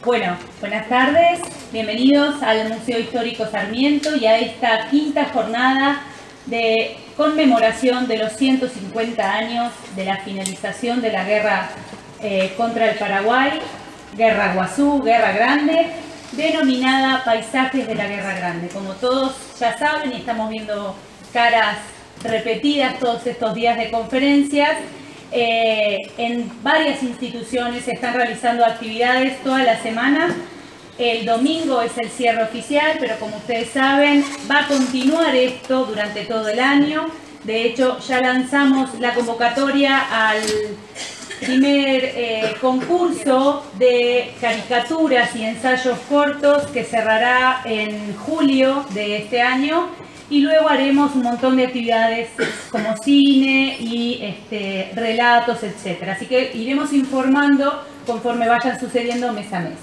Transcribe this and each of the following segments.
Bueno, buenas tardes, bienvenidos al Museo Histórico Sarmiento y a esta quinta jornada de conmemoración de los 150 años de la finalización de la guerra contra el Paraguay, Guerra Guazú, Guerra Grande, denominada Paisajes de la Guerra Grande. Como todos ya saben y estamos viendo caras repetidas todos estos días de conferencias, en varias instituciones se están realizando actividades toda la semana. El domingo es el cierre oficial, pero como ustedes saben, va a continuar esto durante todo el año. De hecho, ya lanzamos la convocatoria al primer concurso de caricaturas y ensayos cortos que cerrará en julio de este año. Y luego haremos un montón de actividades como cine y relatos, etc. Así que iremos informando conforme vayan sucediendo mes a mes.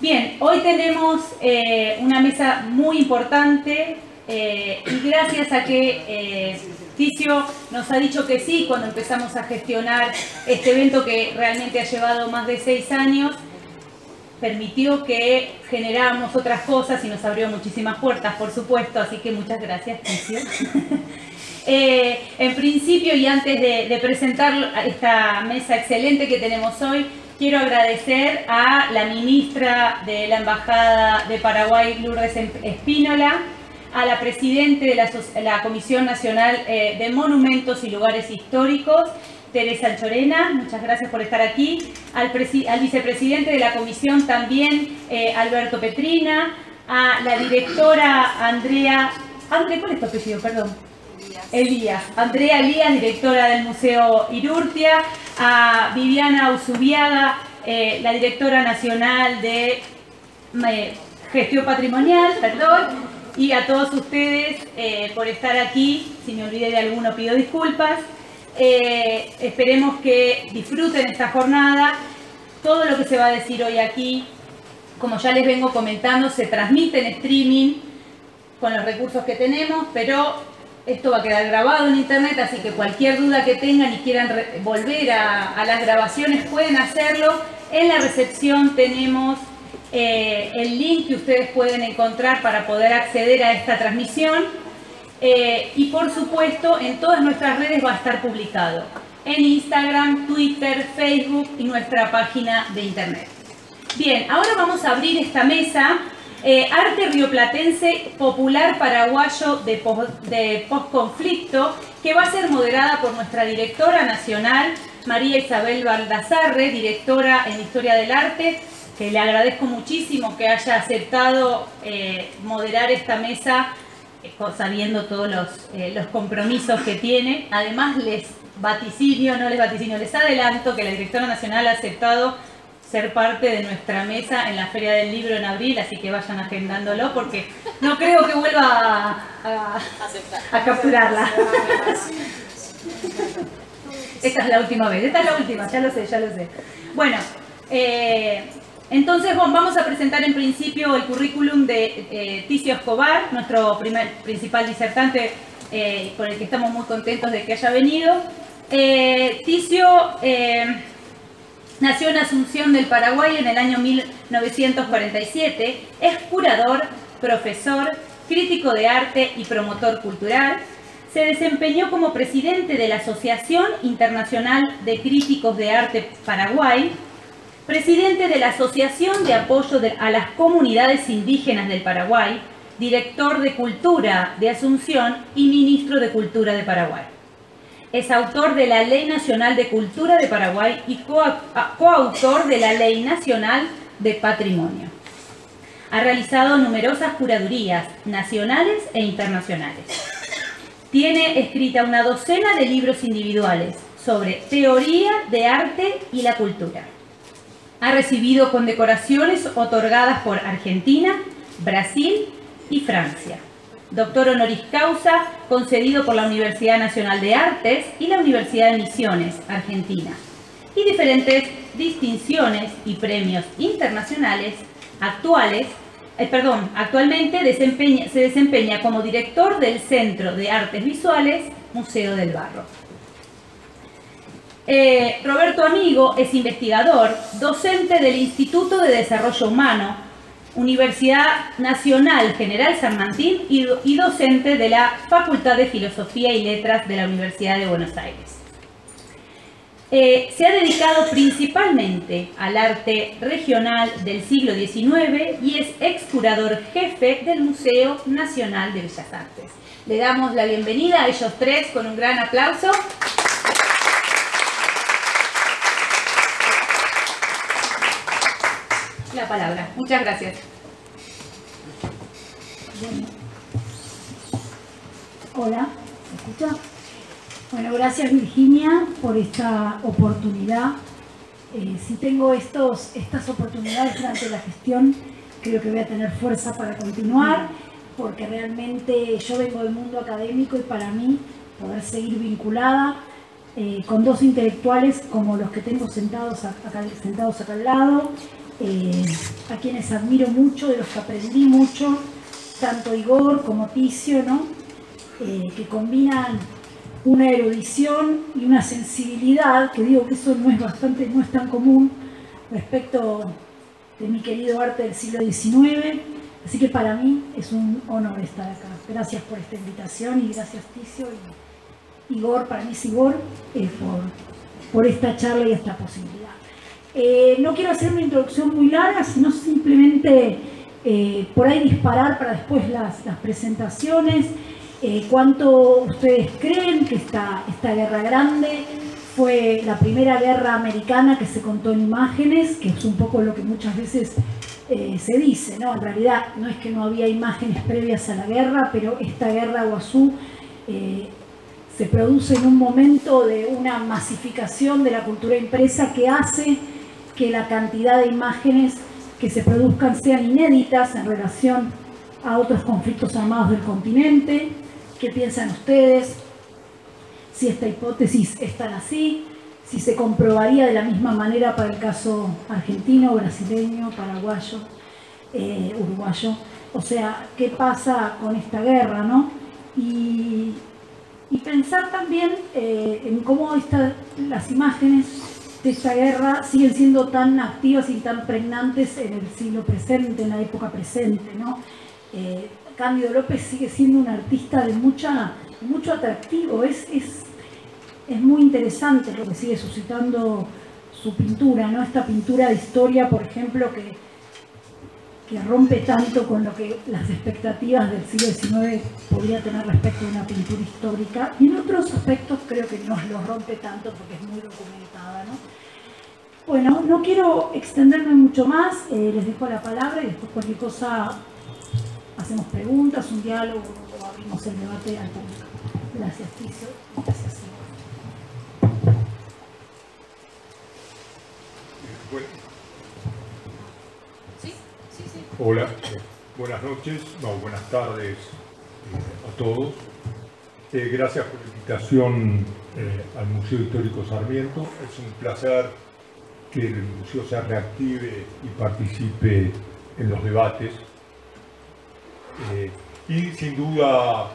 Bien, hoy tenemos una mesa muy importante y gracias a que Ticio nos ha dicho que sí cuando empezamos a gestionar este evento que realmente ha llevado más de 6 años, permitió que generáramos otras cosas y nos abrió muchísimas puertas, por supuesto, así que muchas gracias, Ticio. En principio, y antes de presentar esta mesa excelente que tenemos hoy, quiero agradecer a la ministra de la Embajada de Paraguay, Lourdes Espínola, a la presidenta de la Comisión Nacional de Monumentos y Lugares Históricos, Teresa Chorena, muchas gracias por estar aquí, al vicepresidente de la comisión también, Alberto Petrina, a la directora Andrea, ¿cuál es tu apellido? Perdón. Elías. Andrea Elías, directora del Museo Irurtia, a Viviana Usubiaga, la directora nacional de Gestión Patrimonial, perdón, y a todos ustedes por estar aquí. Si me olvidé de alguno pido disculpas. Esperemos que disfruten esta jornada. Todo lo que se va a decir hoy aquí, como ya les vengo comentando, se transmite en streaming con los recursos que tenemos, pero esto va a quedar grabado en internet, así que cualquier duda que tengan y quieran volver a las grabaciones pueden hacerlo. En la recepción tenemos el link que ustedes pueden encontrar para poder acceder a esta transmisión. Y por supuesto en todas nuestras redes va a estar publicado, en Instagram, Twitter, Facebook y nuestra página de internet. Bien, ahora vamos a abrir esta mesa, Arte Rioplatense Popular Paraguayo de Postconflicto, que va a ser moderada por nuestra directora nacional, María Isabel Baldassarre, directora en Historia del Arte, que le agradezco muchísimo que haya aceptado moderar esta mesa, sabiendo todos los compromisos que tiene. Además, les adelanto que la directora nacional ha aceptado ser parte de nuestra mesa en la Feria del Libro en abril, así que vayan agendándolo porque no creo que vuelva a capturarla. Esta es la última vez, esta es la última, ya lo sé. Bueno, entonces vamos a presentar en principio el currículum de Ticio Escobar, nuestro principal disertante, con el que estamos muy contentos de que haya venido. Ticio nació en Asunción del Paraguay en el año 1947, es curador, profesor, crítico de arte y promotor cultural. Se desempeñó como presidente de la Asociación Internacional de Críticos de Arte Paraguay, presidente de la Asociación de Apoyo a las Comunidades Indígenas del Paraguay, director de Cultura de Asunción y ministro de Cultura de Paraguay. Es autor de la Ley Nacional de Cultura de Paraguay y coautor de la Ley Nacional de Patrimonio. Ha realizado numerosas curadurías nacionales e internacionales. Tiene escrita una docena de libros individuales sobre teoría de arte y la cultura. Ha recibido condecoraciones otorgadas por Argentina, Brasil y Francia. Doctor honoris causa concedido por la Universidad Nacional de Artes y la Universidad de Misiones, Argentina. Y diferentes distinciones y premios internacionales actualmente se desempeña como director del Centro de Artes Visuales, Museo del Barro. Roberto Amigo es investigador, docente del Instituto de Desarrollo Humano, Universidad Nacional General San Martín y docente de la Facultad de Filosofía y Letras de la Universidad de Buenos Aires. Se ha dedicado principalmente al arte regional del siglo XIX y es ex curador jefe del Museo Nacional de Bellas Artes. Le damos la bienvenida a ellos tres con un gran aplauso. La palabra. Muchas gracias. Bueno. Hola, ¿me escucha? Bueno, gracias Virginia por esta oportunidad. Si tengo estas oportunidades durante la gestión, creo que voy a tener fuerza para continuar, porque realmente yo vengo del mundo académico y para mí poder seguir vinculada con dos intelectuales como los que tengo sentados acá al lado, a quienes admiro mucho, de los que aprendí mucho, tanto Igor como Ticio, ¿no? Que combinan una erudición y una sensibilidad, que digo que eso no es tan común respecto de mi querido arte del siglo XIX, así que para mí es un honor estar acá. Gracias por esta invitación y gracias Ticio y Igor, para mí es Igor, por esta charla y esta posibilidad. No quiero hacer una introducción muy larga, sino simplemente por ahí disparar para después las presentaciones. ¿Cuánto ustedes creen que esta guerra grande fue la primera guerra americana que se contó en imágenes? Que es un poco lo que muchas veces se dice, ¿no? En realidad no es que no había imágenes previas a la guerra, pero esta guerra Guazú se produce en un momento de una masificación de la cultura impresa que hace que la cantidad de imágenes que se produzcan sean inéditas en relación a otros conflictos armados del continente. ¿Qué piensan ustedes? Si esta hipótesis es tan así, si se comprobaría de la misma manera para el caso argentino, brasileño, paraguayo, uruguayo. O sea, ¿qué pasa con esta guerra, no? Y pensar también en cómo las imágenes de esta guerra siguen siendo tan activas y tan pregnantes en el siglo presente, en la época presente, ¿no? Cándido López sigue siendo un artista de mucho atractivo, es muy interesante lo que sigue suscitando su pintura, ¿no? Esta pintura de historia, por ejemplo, que rompe tanto con lo que las expectativas del siglo XIX podría tener respecto a una pintura histórica, y en otros aspectos creo que no lo rompe tanto porque es muy documentada, ¿no? Bueno, no quiero extenderme mucho más, les dejo la palabra y después cualquier cosa hacemos preguntas, un diálogo o abrimos el debate al público. Gracias, Ticio. Gracias, Igor. Hola, buenas noches, buenas tardes a todos. Gracias por la invitación al Museo Histórico Sarmiento. Es un placer que el museo se reactive y participe en los debates. Y sin duda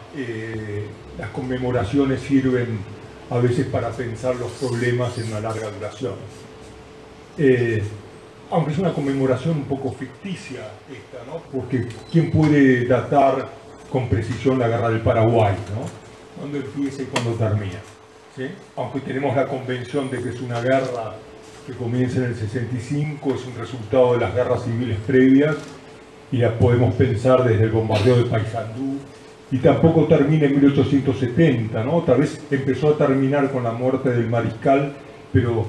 las conmemoraciones sirven a veces para pensar los problemas en una larga duración. Aunque es una conmemoración un poco ficticia esta, ¿no? Porque ¿quién puede datar con precisión la guerra del Paraguay, ¿no? ¿Cuándo empieza y cuándo termina? ¿Sí? Aunque tenemos la convención de que es una guerra que comienza en el 65, es un resultado de las guerras civiles previas, y la podemos pensar desde el bombardeo de Paysandú, y tampoco termina en 1870, ¿no? Otra vez empezó a terminar con la muerte del mariscal, pero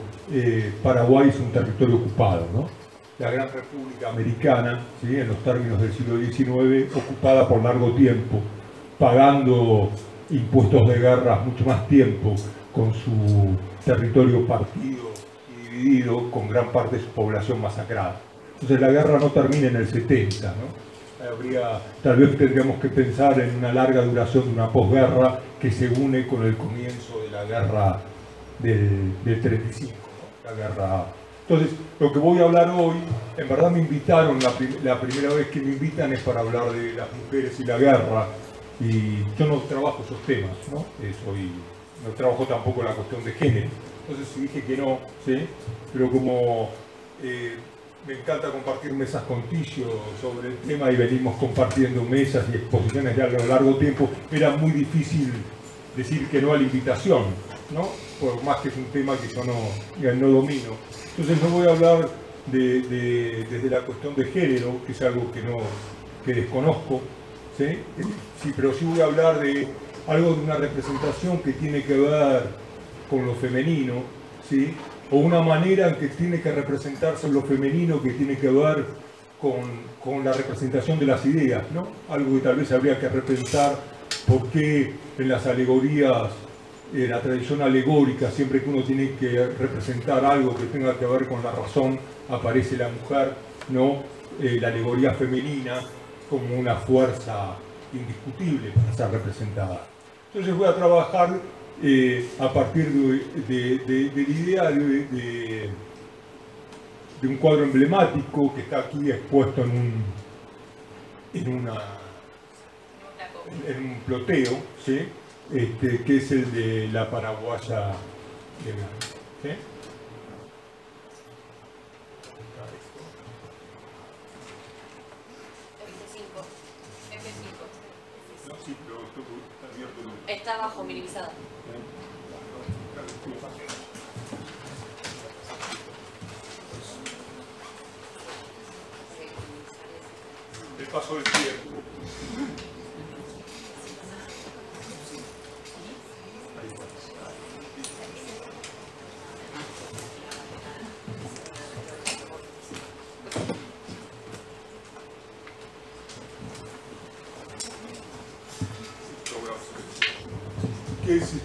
Paraguay es un territorio ocupado, ¿no? La Gran República Americana, ¿sí? En los términos del siglo XIX, ocupada por largo tiempo, pagando impuestos de guerra mucho más tiempo, con su territorio partido y dividido, con gran parte de su población masacrada. Entonces la guerra no termina en el 70, ¿no? Tal vez tendríamos que pensar en una larga duración de una posguerra que se une con el comienzo de la guerra del 35, ¿no? La guerra. Entonces, lo que voy a hablar hoy, en verdad me invitaron, la primera vez que me invitan es para hablar de las mujeres y la guerra, y yo no trabajo esos temas, ¿no? Soy no trabajo tampoco la cuestión de género. Entonces dije que no, ¿sí? Pero como me encanta compartir mesas con Ticio sobre el tema y venimos compartiendo mesas y exposiciones ya a lo largo tiempo, era muy difícil decir que no a la invitación, ¿no? Por más que es un tema que yo no domino. Entonces no voy a hablar desde la cuestión de género, que es algo que desconozco, ¿sí? Sí, pero sí voy a hablar de algo de una representación que tiene que ver con lo femenino, ¿sí? O una manera en que tiene que representarse lo femenino que tiene que ver con la representación de las ideas, ¿no? Algo que tal vez habría que repensar, por qué en las alegorías, en la tradición alegórica, siempre que uno tiene que representar algo que tenga que ver con la razón, aparece la mujer, ¿no? La alegoría femenina como una fuerza indiscutible para ser representada. Entonces voy a trabajar a partir de la idea de un cuadro emblemático que está aquí expuesto en un ploteo, ¿sí? Que es el de la paraguaya de Blanes, ¿sí? F5. No, sí, pero está abierto. Está abajo, minimizado. El paso del tiempo.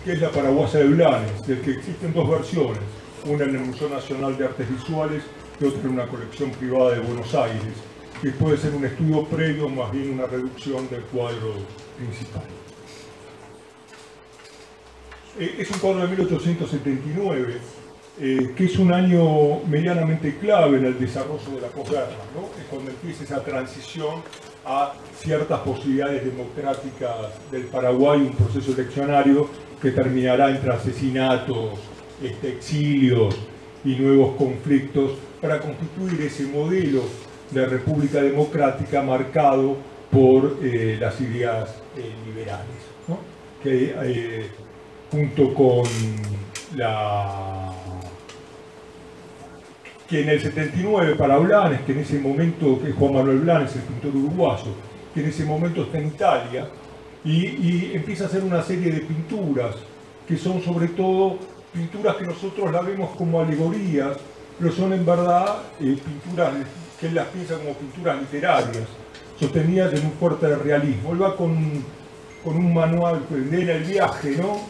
¿Qué es la paraguaya de Blanes? Del que existen dos versiones, una en el Museo Nacional de Artes Visuales y otra en una colección privada de Buenos Aires, que puede ser un estudio previo o más bien una reducción del cuadro principal. Es un cuadro de 1879, que es un año medianamente clave en el desarrollo de la posguerra, ¿no? Es cuando empieza esa transición a ciertas posibilidades democráticas del Paraguay, un proceso eleccionario que terminará entre asesinatos, exilios y nuevos conflictos para constituir ese modelo de república democrática marcado por las ideas liberales, ¿no? Que junto con que en el 79 para Blanes, que en ese momento, que es Juan Manuel Blanes, el pintor uruguayo, que en ese momento está en Italia, y empieza a hacer una serie de pinturas, que son sobre todo pinturas que nosotros las vemos como alegorías, pero son en verdad pinturas que él las piensa como pinturas literarias, sostenidas en un fuerte realismo. Él va con un manual de En el viaje, ¿no?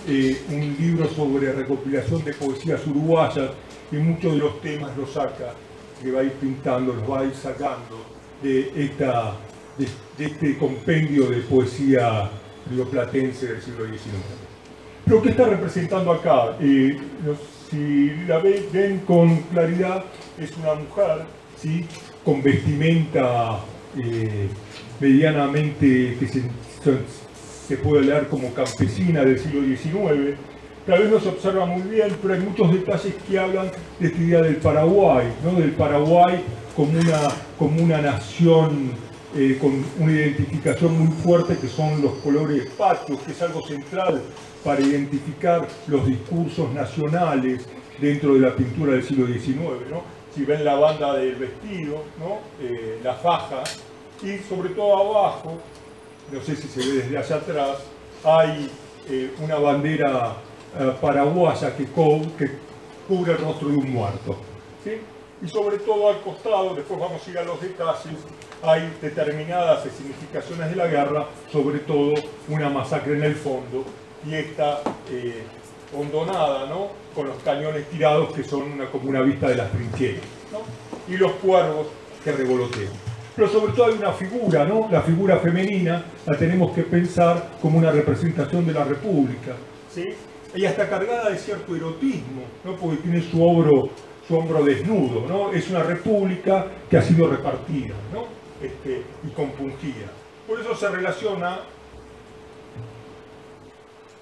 Un libro sobre recopilación de poesías uruguayas, y muchos de los temas los saca, que va a ir pintando, los va a ir sacando de este compendio de poesía rioplatense del siglo XIX. Pero ¿qué está representando acá? Si la ven con claridad, es una mujer, ¿sí? Con vestimenta medianamente que se puede leer como campesina del siglo XIX. Tal vez no se observa muy bien, pero hay muchos detalles que hablan de esta idea del Paraguay, ¿no? Del Paraguay como una nación con una identificación muy fuerte, que son los colores patrios, que es algo central para identificar los discursos nacionales dentro de la pintura del siglo XIX, ¿no? Si ven la banda del vestido, ¿no? La faja, y sobre todo abajo, no sé si se ve desde allá atrás, hay una bandera paraguaya que cubre el rostro de un muerto, ¿sí? Y sobre todo al costado, después vamos a ir a los detalles, hay determinadas significaciones de la guerra, sobre todo una masacre en el fondo, y esta hondonada, ¿no? Con los cañones tirados, que son como una vista de las trincheras, ¿no? Y los cuervos que revolotean. Pero sobre todo hay una figura, ¿no? La figura femenina la tenemos que pensar como una representación de la República, ¿sí? Ella está cargada de cierto erotismo, ¿no? Porque tiene su hombro desnudo, ¿no? Es una república que ha sido repartida, ¿no? Y compungida. Por eso se relaciona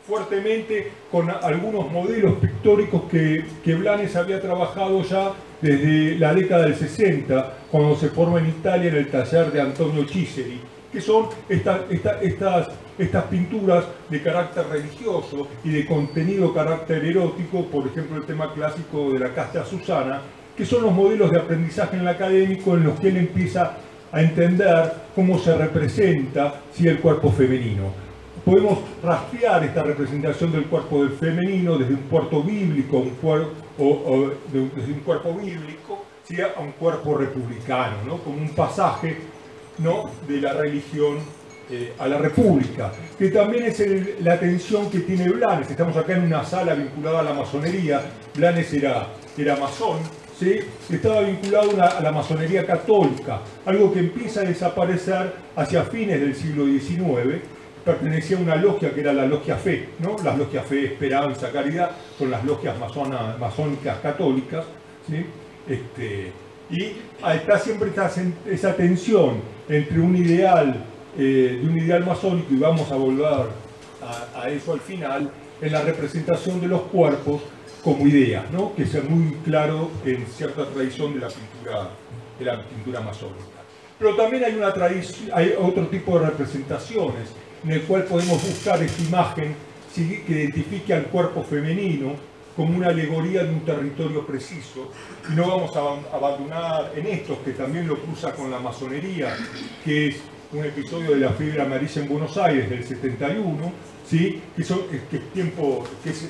fuertemente con algunos modelos pictóricos que Blanes había trabajado ya desde la década del 60, cuando se forma en Italia en el taller de Antonio Chiseri, que son estas pinturas de carácter religioso y de contenido carácter erótico, por ejemplo el tema clásico de la Casta Susana, que son los modelos de aprendizaje en el académico en los que él empieza a entender cómo se representa el cuerpo femenino. Podemos rastrear esta representación del cuerpo del femenino desde un cuerpo bíblico, desde un cuerpo bíblico, ¿sí?, a un cuerpo republicano, ¿no?, como un pasaje, ¿no?, de la religión a la república, que también es la tensión que tiene Blanes. Estamos acá en una sala vinculada a la masonería. Blanes era masón, ¿sí?, estaba vinculado a la masonería católica, algo que empieza a desaparecer hacia fines del siglo XIX. Pertenecía a una logia que era la Logia Fe, ¿no?, las logias Fe, Esperanza, Caridad, con las logias masónicas católicas, ¿sí? Y está siempre esa tensión entre un ideal masónico, y vamos a volver a eso al final, en la representación de los cuerpos como ideas, ¿no?, que es muy claro en cierta tradición de la pintura masónica. Pero también hay otro tipo de representaciones en el cual podemos buscar esta imagen, ¿sí?, que identifique al cuerpo femenino como una alegoría de un territorio preciso. Y no vamos a abandonar en estos, que también lo cruza con la masonería, que es un episodio de la fiebre amarilla en Buenos Aires del 71, ¿sí?, que es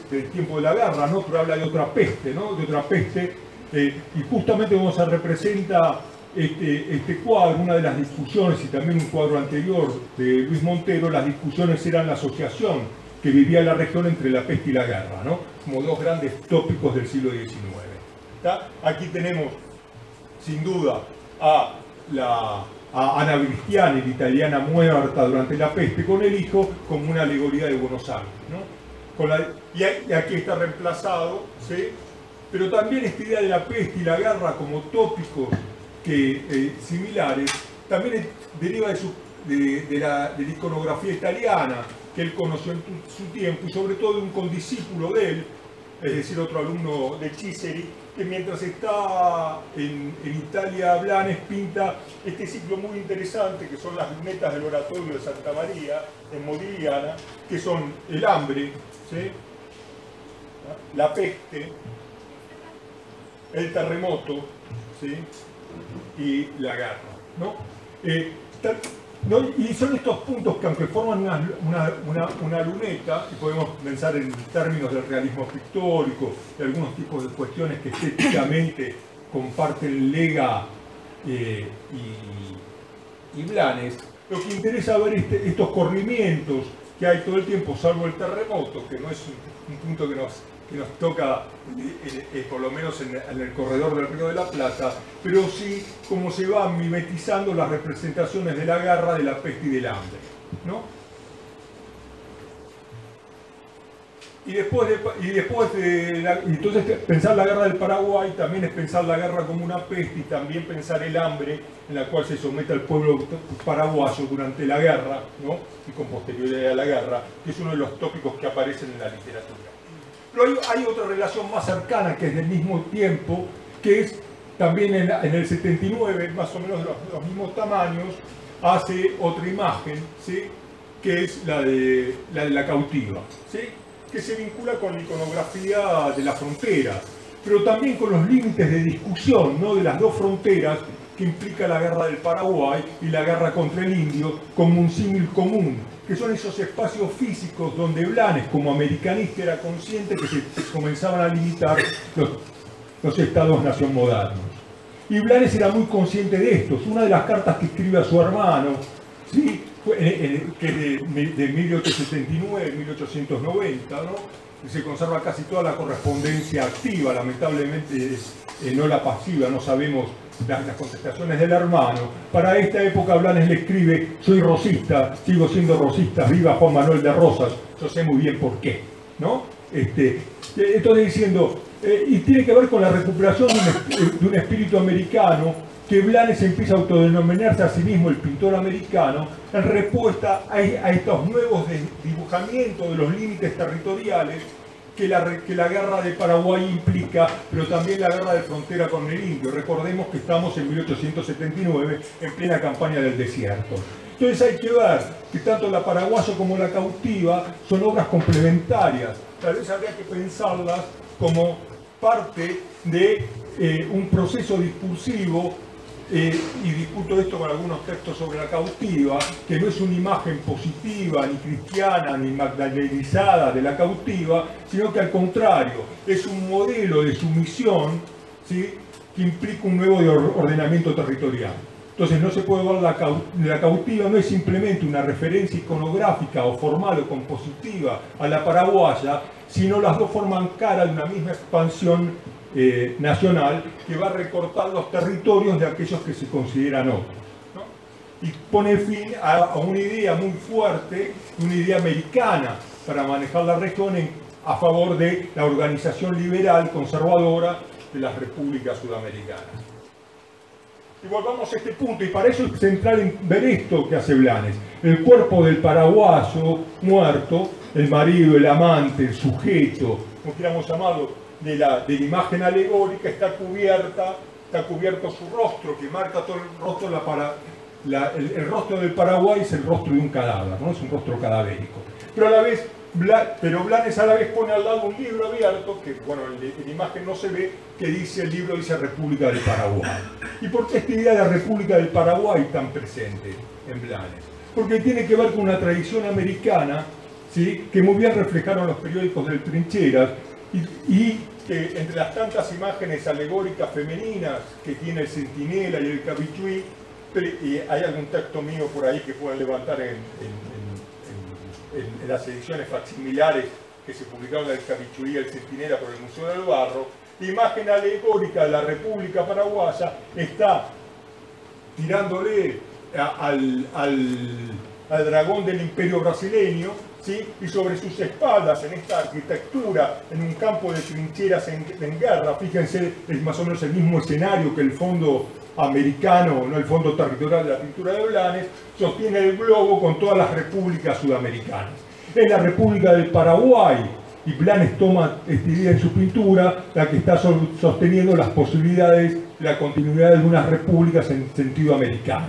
del tiempo de la guerra, ¿no?, pero habla de otra peste, ¿no?, de otra peste, y justamente como se representa este cuadro, una de las discusiones, y también un cuadro anterior de Luis Montero, las discusiones eran la asociación que vivía la región entre la peste y la guerra, ¿no?, como dos grandes tópicos del siglo XIX. ¿Está? Aquí tenemos, sin duda, a Ana Bristiani, la italiana muerta durante la peste, con el hijo, como una alegoría de Buenos Aires, ¿no? Y aquí está reemplazado, ¿sí?, pero también esta idea de la peste y la guerra como tópicos similares, también deriva de la iconografía italiana que él conoció en su tiempo, y sobre todo de un condiscípulo de él, es decir, otro alumno de Chiseri, que mientras está en Italia, Blanes pinta este ciclo muy interesante, que son las lunetas del oratorio de Santa María, en Modigliana, que son el hambre, ¿sí?, la peste, el terremoto, ¿sí?, y la guerra, ¿no? Y son estos puntos que, aunque forman una luneta, y podemos pensar en términos del realismo pictórico, de algunos tipos de cuestiones que estéticamente comparten Lega y Blanes, lo que interesa ver estos corrimientos que hay todo el tiempo, salvo el terremoto, que no es un punto que nos toca, por lo menos en el corredor del Río de la Plata, pero sí cómo se van mimetizando las representaciones de la guerra, de la peste y del hambre, ¿no? Entonces pensar la guerra del Paraguay también es pensar la guerra como una peste, y también pensar el hambre en la cual se somete al pueblo paraguayo durante la guerra, ¿no?, y con posterioridad a la guerra, que es uno de los tópicos que aparecen en la literatura. Pero hay otra relación más cercana, que es del mismo tiempo, que es también en el 79, más o menos de los mismos tamaños, hace otra imagen, ¿sí?, que es la de la cautiva, ¿sí?, que se vincula con la iconografía de la frontera, pero también con los límites de discusión, ¿no?, de las dos fronteras que implica la guerra del Paraguay y la guerra contra el indio, como un símil común, que son esos espacios físicos donde Blanes, como americanista, era consciente que se comenzaban a limitar los estados-nación modernos. Y Blanes era muy consciente de esto. Una de las cartas que escribe a su hermano, ¿sí?, que es de 1879, 1890, ¿no?, y se conserva casi toda la correspondencia activa, lamentablemente no la pasiva, no sabemos las contestaciones del hermano. Para esta época Blanes le escribe: soy rosista, sigo siendo rosista, viva Juan Manuel de Rosas, yo sé muy bien por qué, ¿no? Entonces diciendo, y tiene que ver con la recuperación de un espíritu americano, que Blanes empieza a autodenominarse a sí mismo el pintor americano en respuesta a estos nuevos dibujamientos de los límites territoriales que la guerra de Paraguay implica, pero también la guerra de frontera con el indio. Recordemos que estamos en 1879, en plena campaña del desierto. Entonces hay que ver que tanto La Paraguayo como La Cautiva son obras complementarias. Tal vez habría que pensarlas como parte de un proceso discursivo, y discuto esto con algunos textos sobre La Cautiva, que no es una imagen positiva, ni cristiana, ni magdalenizada de La Cautiva, sino que al contrario, es un modelo de sumisión, ¿sí?, que implica un nuevo ordenamiento territorial. Entonces no se puede ver La Cautiva, no es simplemente una referencia iconográfica o formal o compositiva a La Paraguaya, sino las dos forman cara de una misma expansión nacional que va a recortar los territorios de aquellos que se consideran otros, ¿no? Y pone fin a una idea muy fuerte, una idea americana para manejar la región a favor de la organización liberal conservadora de las repúblicas sudamericanas. Y volvamos a este punto, y para eso es central en ver esto que hace Blanes. El cuerpo del paraguayo muerto, el marido, el amante, el sujeto, como queramos llamarlo, de la imagen alegórica, está cubierto su rostro, que marca todo el rostro. El rostro del Paraguay es el rostro de un cadáver, ¿no? Es un rostro cadavérico. Pero a la vez, Blanes a la vez pone al lado un libro abierto, que bueno, en la imagen no se ve, que dice, el libro dice República del Paraguay. ¿Y por qué esta idea de la República del Paraguay tan presente en Blanes? Porque tiene que ver con una tradición americana, ¿sí?, que muy bien reflejaron los periódicos del Trincheras, y que entre las tantas imágenes alegóricas femeninas que tiene el Centinela y el Cabichuí, y hay algún texto mío por ahí que puedan levantar en las ediciones facsimilares que se publicaron del Cabichuí y el Centinela por el Museo del Barro, la imagen alegórica de la República Paraguaya está tirándole al dragón del Imperio brasileño, ¿sí?, y sobre sus espaldas, en esta arquitectura, en un campo de trincheras en guerra, fíjense, es más o menos el mismo escenario que el fondo americano, no el fondo territorial de la pintura de Blanes, sostiene el globo con todas las repúblicas sudamericanas. Es la República del Paraguay, y Blanes toma esta idea en su pintura, la que está sosteniendo las posibilidades de la continuidad de algunas repúblicas en sentido americano,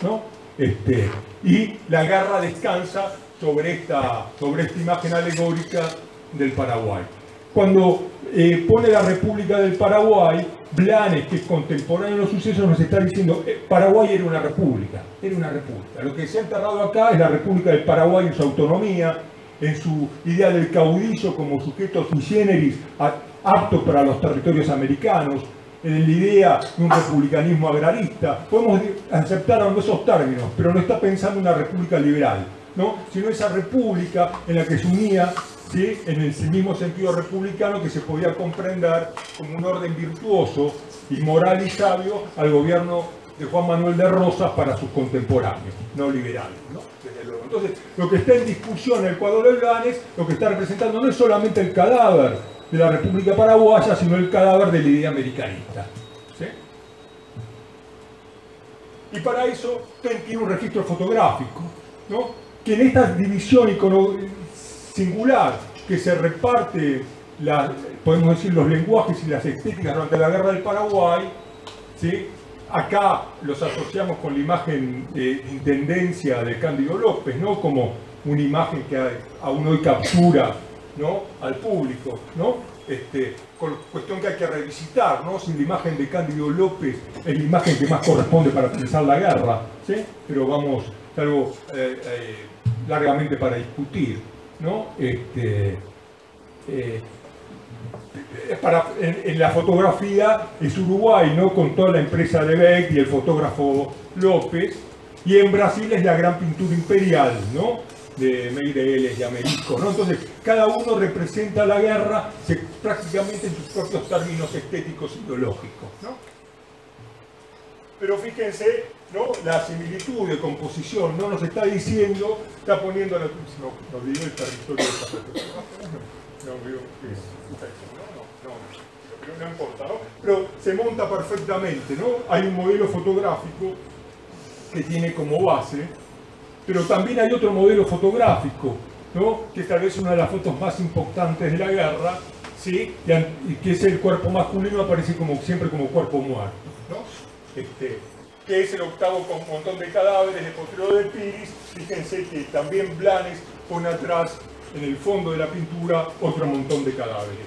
¿no? Y la guerra descansa sobre esta imagen alegórica del Paraguay. Cuando pone la República del Paraguay, Blanes, que es contemporáneo de los sucesos, nos está diciendo Paraguay era una república, Lo que se ha enterrado acá es la República del Paraguay en su autonomía, en su idea del caudillo como sujeto sui generis apto para los territorios americanos, en la idea de un republicanismo agrarista. Podemos aceptar ambos esos términos, pero no está pensando en una república liberal, ¿no?, sino esa república en la que se unía, ¿sí?, en el mismo sentido republicano que se podía comprender como un orden virtuoso y moral y sabio al gobierno de Juan Manuel de Rosas para sus contemporáneos, no liberales, ¿no? Desde luego. Entonces, lo que está en discusión en el cuadro de Blanes, lo que está representando no es solamente el cadáver de la República Paraguaya, sino el cadáver de la idea americanista, ¿sí? Y para eso tiene un registro fotográfico, ¿no?, que en esta división singular que se reparte, podemos decir, los lenguajes y las estéticas durante la Guerra del Paraguay, ¿sí?, acá los asociamos con la imagen de intendencia de Cándido López, ¿no?, como una imagen que aún hoy captura, ¿no?, al público, ¿no?, cuestión que hay que revisitar, ¿no?, si la imagen de Cándido López es la imagen que más corresponde para pensar la guerra, ¿sí?, pero vamos, es algo largamente para discutir, ¿no? En la fotografía es Uruguay, ¿no?, con toda la empresa de Beck y el fotógrafo López, y en Brasil es la gran pintura imperial, ¿no?, de Meireles y Americo, ¿no? Entonces, cada uno representa la guerra prácticamente en sus propios términos estéticos y ideológicos, ¿no? Pero fíjense, ¿no?, la similitud de composición, ¿no?, nos está diciendo, está poniendo, nos dio el territorio de esta no veo que es pero no importa, ¿no? Pero se monta perfectamente, ¿no? Hay un modelo fotográfico que tiene como base, pero también hay otro modelo fotográfico, ¿no? Que tal vez es una de las fotos más importantes de la guerra, ¿sí? Y que es el cuerpo masculino, aparece como, siempre como cuerpo muerto, ¿no? Que es el octavo con un montón de cadáveres de Potrero de Piris. Fíjense que también Blanes pone atrás, en el fondo de la pintura, otro montón de cadáveres.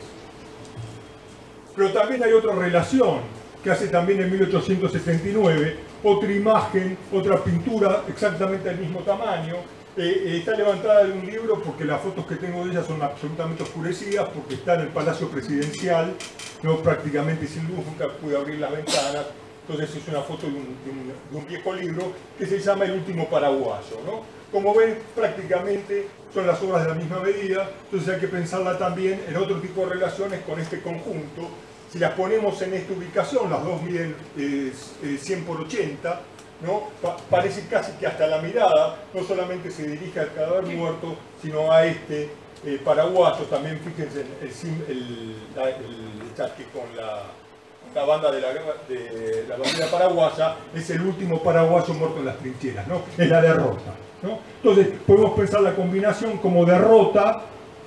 Pero también hay otra relación, que hace también en 1879, otra imagen, otra pintura exactamente del mismo tamaño. Está levantada de un libro porque las fotos que tengo de ella son absolutamente oscurecidas, porque está en el Palacio Presidencial, no, prácticamente sin luz, nunca pude abrir las ventanas. Entonces es una foto de un viejo libro que se llama El último paraguayo, ¿no? Como ven, prácticamente son las obras de la misma medida, entonces hay que pensarla también en otro tipo de relaciones con este conjunto. Si las ponemos en esta ubicación, las dos miden 100 por 80, ¿no? Parece casi que hasta la mirada no solamente se dirige al cadáver muerto, sino a este paraguayo. También fíjense el que con la banda de la bandera paraguaya es el último paraguayo muerto en las trincheras, ¿no? Es la derrota, ¿no? Entonces podemos pensar la combinación como derrota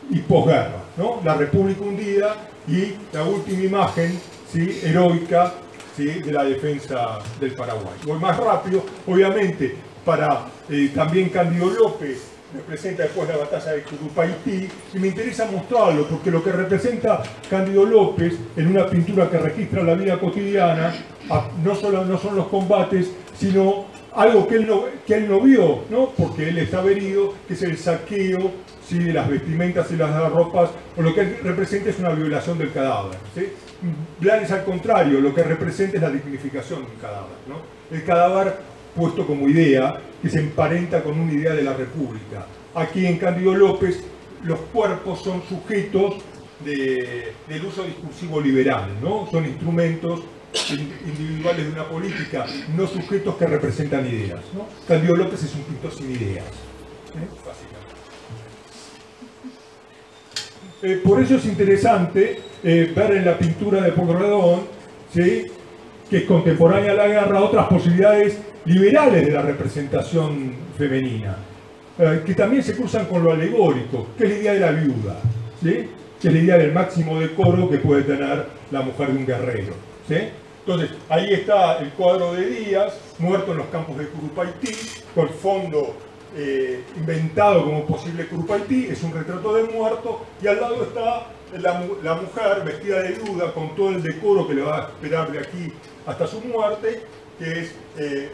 y posguerra, ¿no? La República hundida y la última imagen, ¿sí? Heroica, ¿sí? De la defensa del Paraguay. Voy más rápido, obviamente, para también Cándido López representa después la batalla de Curupaytí, y me interesa mostrarlo porque lo que representa Cándido López en una pintura que registra la vida cotidiana no son los combates, sino algo que él no vio, ¿no? Porque él está herido, que es el saqueo, ¿sí? De las vestimentas y las ropas, o lo que él representa es una violación del cadáver, ¿sí? Blanes, al contrario, lo que representa es la dignificación del cadáver, ¿no? El cadáver puesto como idea, que se emparenta con una idea de la República. Aquí en Cándido López los cuerpos son sujetos del uso discursivo liberal, ¿no? Son instrumentos individuales de una política, no sujetos que representan ideas, ¿no? Cándido López es un pintor sin ideas, básicamente. Por eso es interesante ver en la pintura de Pueyrredón, ¿sí? Que es contemporánea a la guerra, otras posibilidades liberales de la representación femenina, que también se cruzan con lo alegórico, que es la idea de la viuda, ¿sí? Que es la idea del máximo decoro que puede tener la mujer de un guerrero, ¿sí? Entonces, ahí está el cuadro de Díaz, muerto en los campos de Curupaytí, con fondo inventado como posible Curupaytí, es un retrato de muerto, y al lado está la mujer vestida de viuda con todo el decoro que le va a esperar de aquí hasta su muerte, que es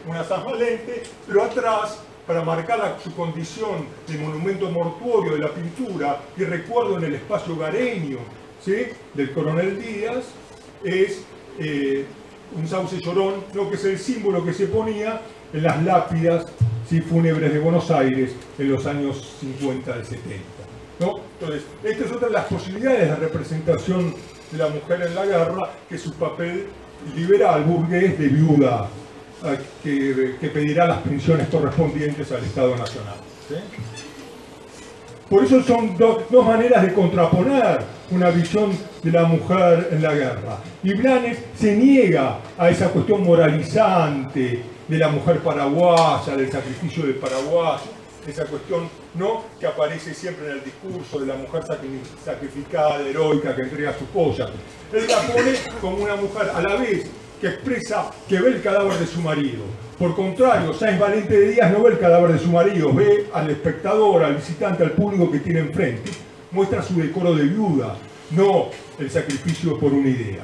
una San Valente, pero atrás, para marcar su condición de monumento mortuorio de la pintura y recuerdo en el espacio hogareño, ¿sí? Del coronel Díaz, es un sauce llorón, ¿no? Que es el símbolo que se ponía en las lápidas, ¿sí? Fúnebres de Buenos Aires en los años 50 del 70, ¿no? Entonces, esta es otra de las posibilidades de representación de la mujer en la guerra, que es su papel liberal, burgués, de viuda, que pedirá las pensiones correspondientes al Estado Nacional, ¿sí? Por eso son dos maneras de contraponer una visión de la mujer en la guerra. Y Blanes se niega a esa cuestión moralizante de la mujer paraguaya, del sacrificio del paraguayo, esa cuestión, ¿no?, que aparece siempre en el discurso de la mujer sacrificada, heroica, que entrega su polla. Él la pone como una mujer a la vez que expresa que ve el cadáver de su marido. Por contrario, Sáenz Valente de Díaz no ve el cadáver de su marido, ve al espectador, al visitante, al público que tiene enfrente. Muestra su decoro de viuda, no el sacrificio por una idea.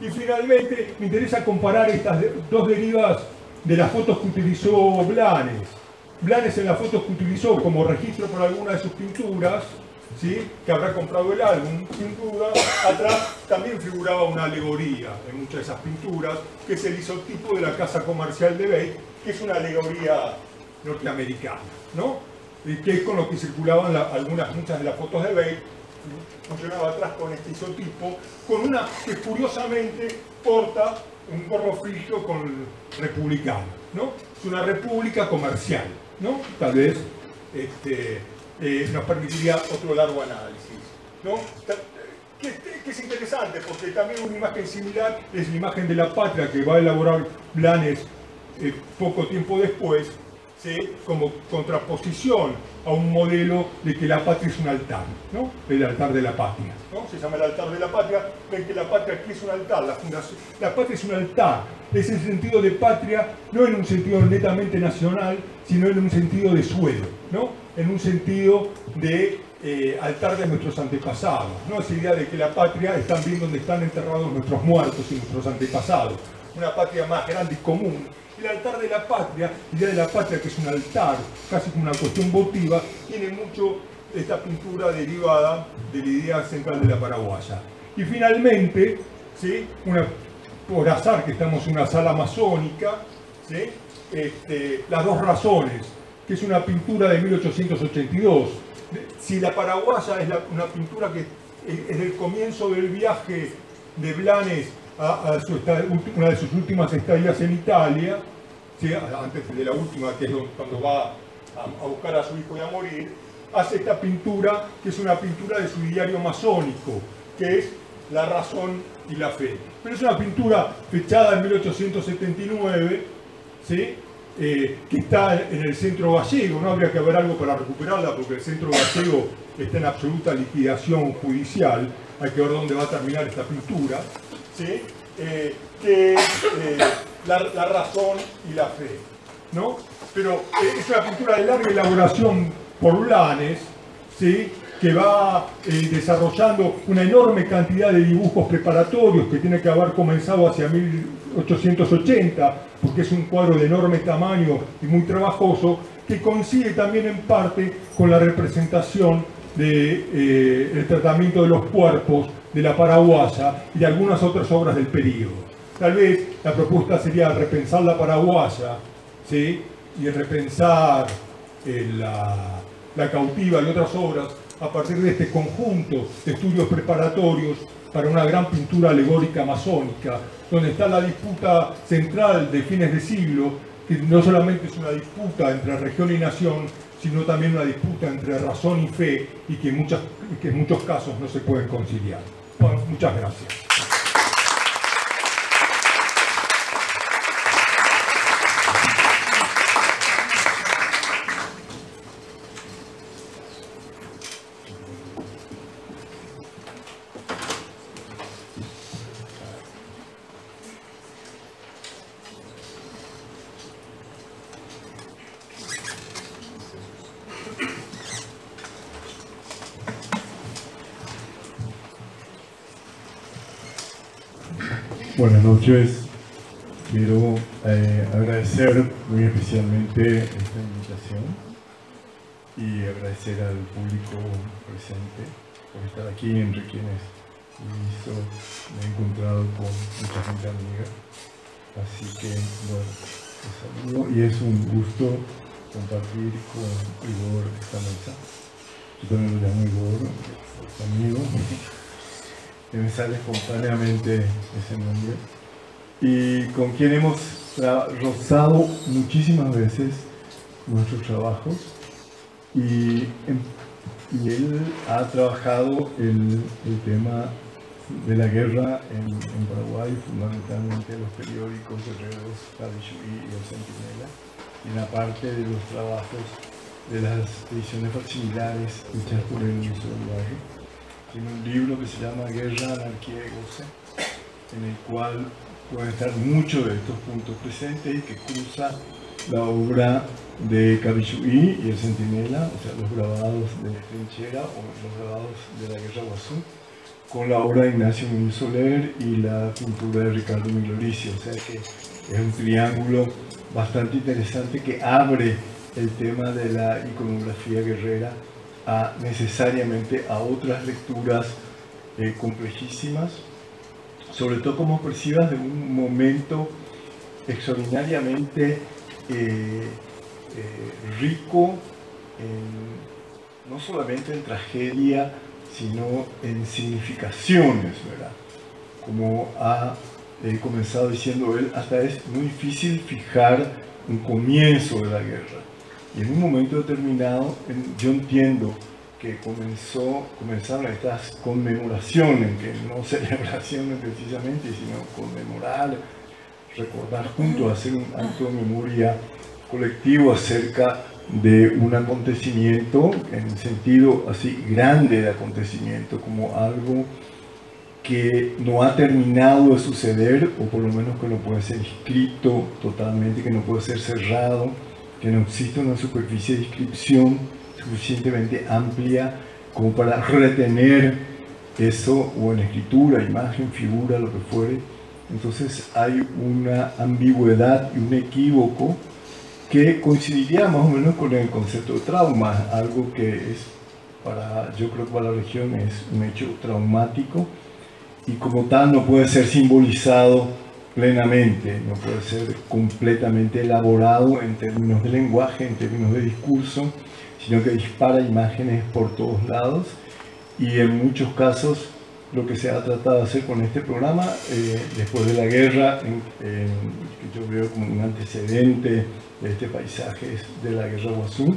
Y finalmente, me interesa comparar estas dos derivas de las fotos que utilizó Blanes. Blanes, en las fotos que utilizó como registro para alguna de sus pinturas, ¿sí?, que habrá comprado el álbum, sin duda, atrás también figuraba una alegoría en muchas de esas pinturas, que es el isotipo de la casa comercial de Bate, que es una alegoría norteamericana, ¿no? Y que es con lo que circulaban muchas de las fotos de Bate. Funcionaba atrás con este isotipo, con una que curiosamente porta un gorro frigio con republicano, ¿no? Es una república comercial, ¿no? Tal vez nos permitiría otro largo análisis, ¿no? que es interesante, porque también una imagen similar es la imagen de la patria que va a elaborar Blanes poco tiempo después, ¿sí? Como contraposición a un modelo de que la patria es un altar, ¿no? El altar de la patria, ¿no? Se llama el altar de la patria. Ven que la patria aquí es un altar, la patria es un altar, es el sentido de patria, no en un sentido netamente nacional, sino en un sentido de suelo, ¿no? En un sentido de altar de nuestros antepasados, ¿no? Esa idea de que la patria es también donde están enterrados nuestros muertos y nuestros antepasados, una patria más grande y común. El altar de la patria, la idea de la patria que es un altar, casi como una cuestión votiva, tiene mucho esta pintura derivada de la idea central de la paraguaya. Y finalmente, ¿sí? Por azar que estamos en una sala masónica, ¿sí? Las dos razones, que es una pintura de 1882. Si la paraguaya es una pintura que es el comienzo del viaje de Blanes a una de sus últimas estadías en Italia, ¿sí? Antes de la última, que es cuando va a buscar a su hijo y a morir, hace esta pintura, que es una pintura de su diario masónico, que es La razón y la fe. Pero es una pintura fechada en 1879, ¿sí? Que está en el centro gallego. No habría que haber algo para recuperarla, porque el centro gallego está en absoluta liquidación judicial. Hay que ver dónde va a terminar esta pintura, ¿sí? Que la razón y la fe, ¿no? Pero es una pintura de larga elaboración por Blanes, ¿sí? Que va desarrollando una enorme cantidad de dibujos preparatorios que tiene que haber comenzado hacia 1880, porque es un cuadro de enorme tamaño y muy trabajoso, que coincide también en parte con la representación del tratamiento de los cuerpos de la paraguaya y de algunas otras obras del periodo. Tal vez la propuesta sería repensar la paraguaya, ¿sí? Y repensar la cautiva y otras obras a partir de este conjunto de estudios preparatorios para una gran pintura alegórica masónica, donde está la disputa central de fines de siglo, que no solamente es una disputa entre región y nación, sino también una disputa entre razón y fe, y que en muchos casos no se pueden conciliar. Bueno, muchas gracias. Buenas noches. Quiero agradecer muy especialmente esta invitación y agradecer al público presente por estar aquí, entre quienes me he encontrado con mucha gente amiga. Así que, bueno, los saludo y es un gusto compartir con Igor esta mesa. Yo también lo llamo Igor, es amigo. Que me sale espontáneamente ese nombre, y con quien hemos rozado muchísimas veces nuestros trabajos, y él ha trabajado el tema de la guerra en Paraguay, fundamentalmente los periódicos guerreros Cabelluí y El Centinela, y en la parte de los trabajos de las ediciones facsimilares hechas por el Museo del Valle. Tiene un libro que se llama Guerra, Anarquía y Goce, en el cual pueden estar muchos de estos puntos presentes y que cruza la obra de Cabelluí y El Centinela, o sea, los grabados de Trinchera o los grabados de la Guerra Guazú, con la obra de Ignacio Muñoz Soler y la pintura de Ricardo Migloricio. O sea que es un triángulo bastante interesante que abre el tema de la iconografía guerrera necesariamente a otras lecturas complejísimas, sobre todo como percibas de un momento extraordinariamente rico, no solamente en tragedia, sino en significaciones, ¿verdad? Como ha comenzado diciendo él, hasta es muy difícil fijar un comienzo de la guerra. Y en un momento determinado, yo entiendo que comenzaron estas conmemoraciones, que no celebraciones precisamente, sino conmemorar, recordar juntos, hacer un acto de memoria colectivo acerca de un acontecimiento, en el sentido así grande de acontecimiento, como algo que no ha terminado de suceder, o por lo menos que no puede ser escrito totalmente, que no puede ser cerrado, que no existe una superficie de inscripción suficientemente amplia como para retener eso, o en escritura, imagen, figura, lo que fuere. Entonces hay una ambigüedad y un equívoco que coincidiría más o menos con el concepto de trauma, algo que es yo creo que para la región es un hecho traumático y como tal no puede ser simbolizado plenamente, no puede ser completamente elaborado en términos de lenguaje, en términos de discurso, sino que dispara imágenes por todos lados, y en muchos casos lo que se ha tratado de hacer con este programa, después de la guerra, que yo veo como un antecedente de este paisaje de la guerra Guazú,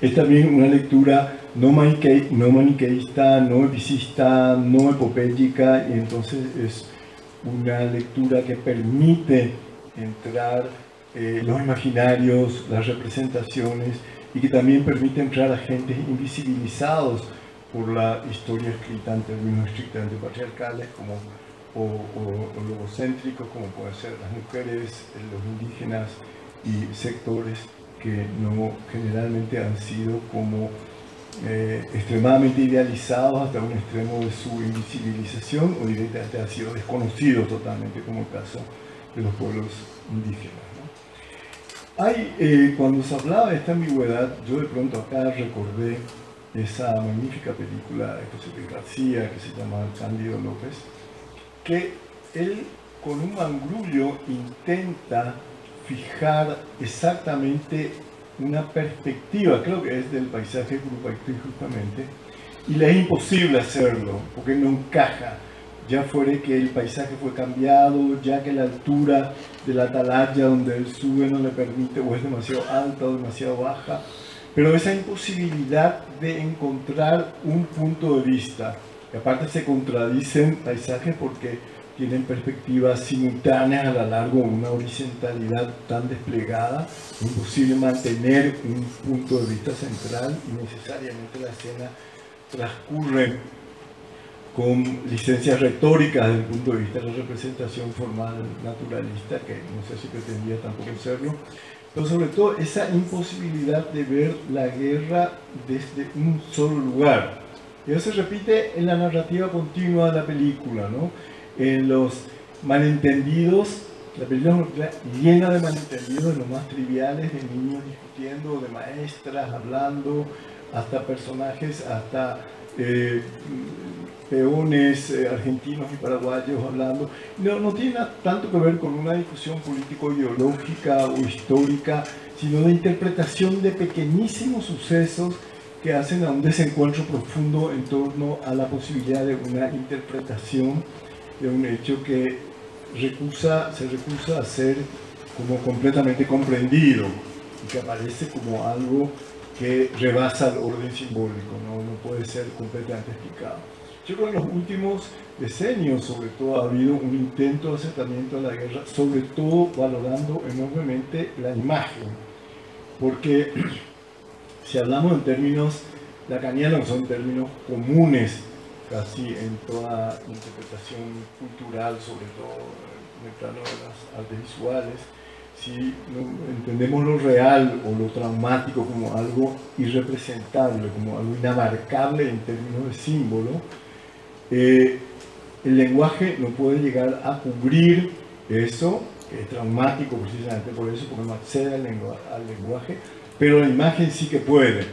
es también una lectura no maniqueísta, no epicista, no epopéyica, y entonces es una lectura que permite entrar los imaginarios, las representaciones, y que también permite entrar agentes invisibilizados por la historia escrita en términos estrictamente patriarcales, o logocéntricos, como pueden ser las mujeres, los indígenas y sectores que no generalmente han sido como extremadamente idealizados hasta un extremo de su invisibilización, o directamente han sido desconocidos totalmente, como el caso de los pueblos indígenas, ¿no? Cuando se hablaba de esta ambigüedad, yo de pronto acá recordé esa magnífica película de José Luis García que se llama Cándido López, que él con un mangrullo intenta fijar exactamente una perspectiva, creo que es del paisaje Curupaytí justamente, y le es imposible hacerlo porque no encaja, ya fuere que el paisaje fue cambiado, ya que la altura de la atalaya donde él sube no le permite, o es demasiado alta o demasiado baja, pero esa imposibilidad de encontrar un punto de vista, y aparte se contradicen paisajes porque tienen perspectivas simultáneas a lo largo de una horizontalidad tan desplegada, es imposible mantener un punto de vista central, y necesariamente la escena transcurre con licencias retóricas desde el punto de vista de la representación formal naturalista, que no sé si pretendía tampoco serlo, pero sobre todo esa imposibilidad de ver la guerra desde un solo lugar. Y eso se repite en la narrativa continua de la película, ¿no? En los malentendidos, la película llena de malentendidos, de los más triviales, de niños discutiendo, de maestras hablando, hasta personajes, hasta peones argentinos y paraguayos hablando. No tiene tanto que ver con una discusión político-ideológica o histórica, sino de interpretación de pequeñísimos sucesos que hacen a un desencuentro profundo en torno a la posibilidad de una interpretación de un hecho que se recusa a ser como completamente comprendido, y que aparece como algo que rebasa el orden simbólico, no puede ser completamente explicado. Yo creo que en los últimos decenios, sobre todo, ha habido un intento de acercamiento a la guerra, sobre todo valorando enormemente la imagen, porque si hablamos en términos lacanianos, son términos comunes casi en toda interpretación cultural, sobre todo en el plano de las artes visuales, si entendemos lo real o lo traumático como algo irrepresentable, como algo inabarcable en términos de símbolo, el lenguaje no puede llegar a cubrir eso, que es traumático precisamente por eso, porque no accede al lenguaje, pero la imagen sí que puede,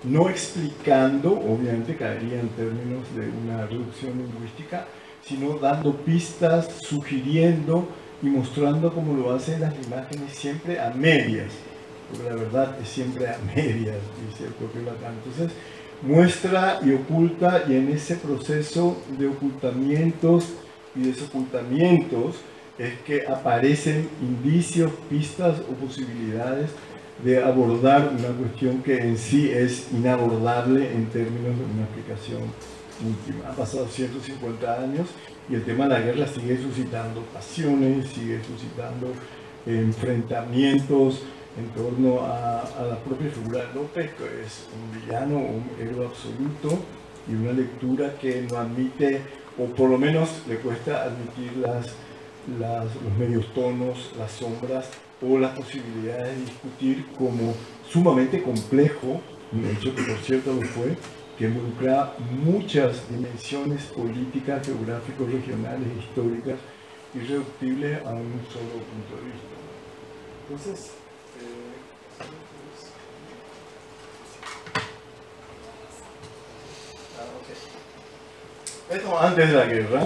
no explicando, obviamente caería en términos de una reducción lingüística, sino dando pistas, sugiriendo y mostrando cómo lo hacen las imágenes siempre a medias, porque la verdad es siempre a medias, dice el propio Lacan. Entonces muestra y oculta, y en ese proceso de ocultamientos y desocultamientos es que aparecen indicios, pistas o posibilidades de abordar una cuestión que en sí es inabordable en términos de una explicación última. Han pasado 150 años y el tema de la guerra sigue suscitando pasiones, sigue suscitando enfrentamientos en torno a la propia figura de López, que es un villano, un héroe absoluto, y una lectura que no admite, o por lo menos le cuesta admitir los medios tonos, las sombras o las posibilidades de discutir como sumamente complejo, un hecho que por cierto lo fue, que involucra muchas dimensiones políticas, geográficas, regionales, históricas, irreductibles a un solo punto de vista. Entonces, esto antes de la guerra,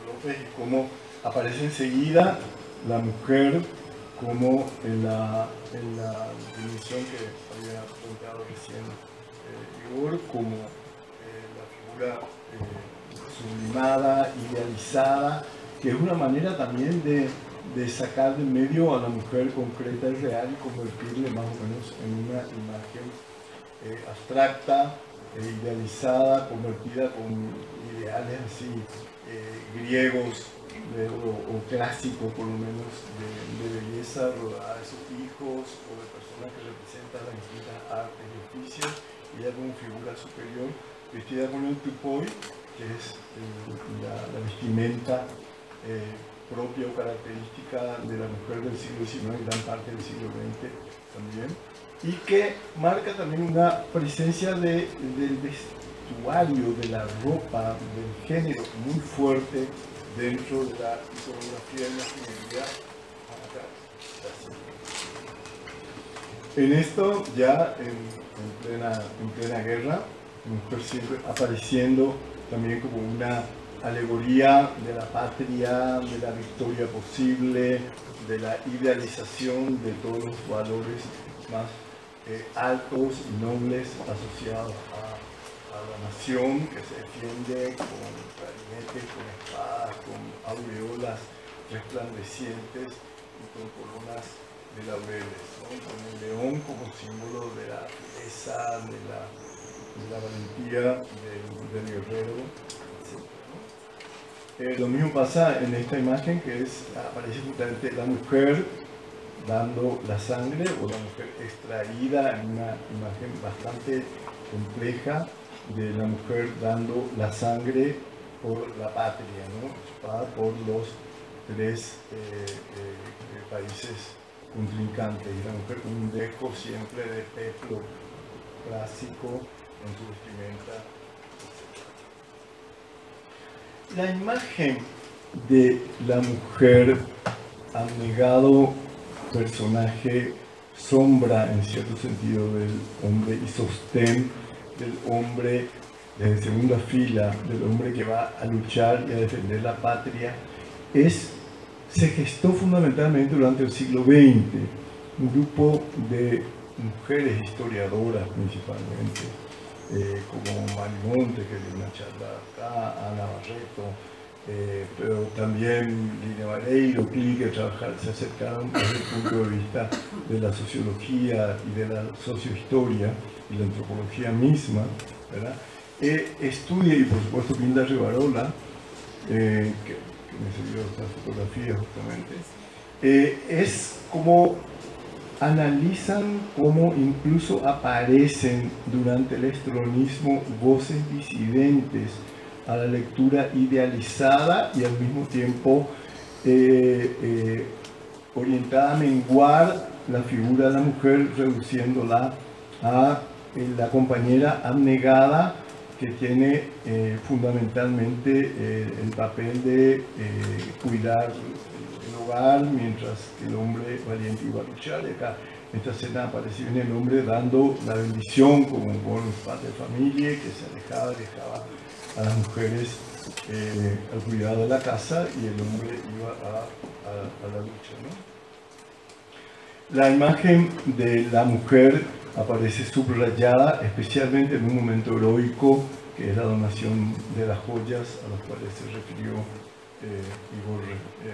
López, y cómo aparece enseguida la mujer como en la dimensión que había planteado recién Igor, como la figura sublimada, idealizada, que es una manera también de sacar de medio a la mujer concreta y real y convertirle más o menos en una imagen abstracta, idealizada, convertida con ideales así griegos o clásicos por lo menos de belleza, rodada de sus hijos o de personas que representan las distintas artes y oficios, y ella como figura superior vestida con el tupoi, que es la vestimenta propia o característica de la mujer del siglo XIX y gran parte del siglo XX también, y que marca también una presencia del vestuario, de la ropa, del género muy fuerte dentro de la iconografía y la imaginería. En esto, ya en plena guerra, la mujer siempre apareciendo también como una alegoría de la patria, de la victoria posible, de la idealización de todos los valores más altos y nobles asociados a la nación, que se defiende con clarinetes, con espadas, con aureolas resplandecientes y con coronas de laureles, ¿no? Con el león como símbolo de la pureza, de la valentía del guerrero, etc. Lo mismo pasa en esta imagen, que aparece justamente la mujer dando la sangre, o la mujer extraída en una imagen bastante compleja de la mujer dando la sangre por la patria, ¿no? Por los tres países contrincantes, y la mujer con un dejo siempre de peplo clásico en su vestimenta, etc. La imagen de la mujer abnegado, personaje sombra en cierto sentido del hombre y sostén del hombre de segunda fila, del hombre que va a luchar y a defender la patria, se gestó fundamentalmente durante el siglo XX. Un grupo de mujeres historiadoras principalmente, como Marimonte, que dio una charla acá, Ana Barreto, pero también Lina Vareiro, que se acercaron desde el punto de vista de la sociología y de la sociohistoria y la antropología misma, ¿verdad? Estudia, y por supuesto Linda Rivarola, que me sirvió esta fotografía justamente, es como analizan cómo incluso aparecen durante el estronismo voces disidentes a la lectura idealizada y al mismo tiempo orientada a menguar la figura de la mujer, reduciéndola a la compañera abnegada que tiene fundamentalmente el papel de cuidar el hogar, mientras que el hombre valiente iba a luchar. Y acá en esta escena aparece bien el hombre dando la bendición como un buen padre de familia, que se dejaba a las mujeres al cuidado de la casa, y el hombre iba a la lucha, ¿no? La imagen de la mujer aparece subrayada especialmente en un momento heroico, que es la donación de las joyas a las cuales se refirió Igor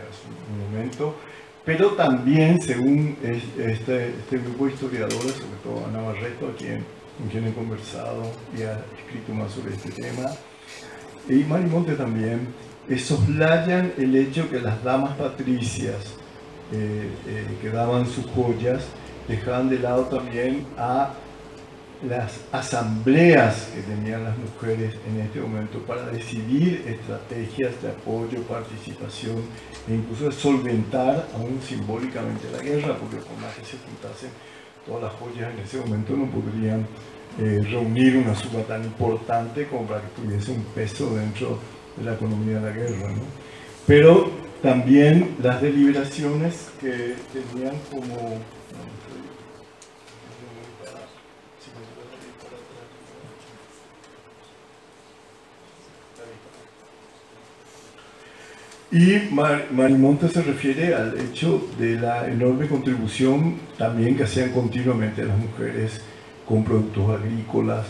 hace un momento, pero también, según este grupo de historiadores, sobre todo Ana Barreto, con quien he conversado y ha escrito más sobre este tema, y Marimonte también, soslayan el hecho que las damas patricias que daban sus joyas dejaban de lado también a las asambleas que tenían las mujeres en este momento para decidir estrategias de apoyo, participación e incluso de solventar aún simbólicamente la guerra, porque por más que se juntasen todas las joyas en ese momento no podrían reunir una suma tan importante como para que tuviese un peso dentro de la economía de la guerra, ¿no? Pero también las deliberaciones que tenían como... Y Marimonte se refiere al hecho de la enorme contribución también que hacían continuamente las mujeres con productos agrícolas,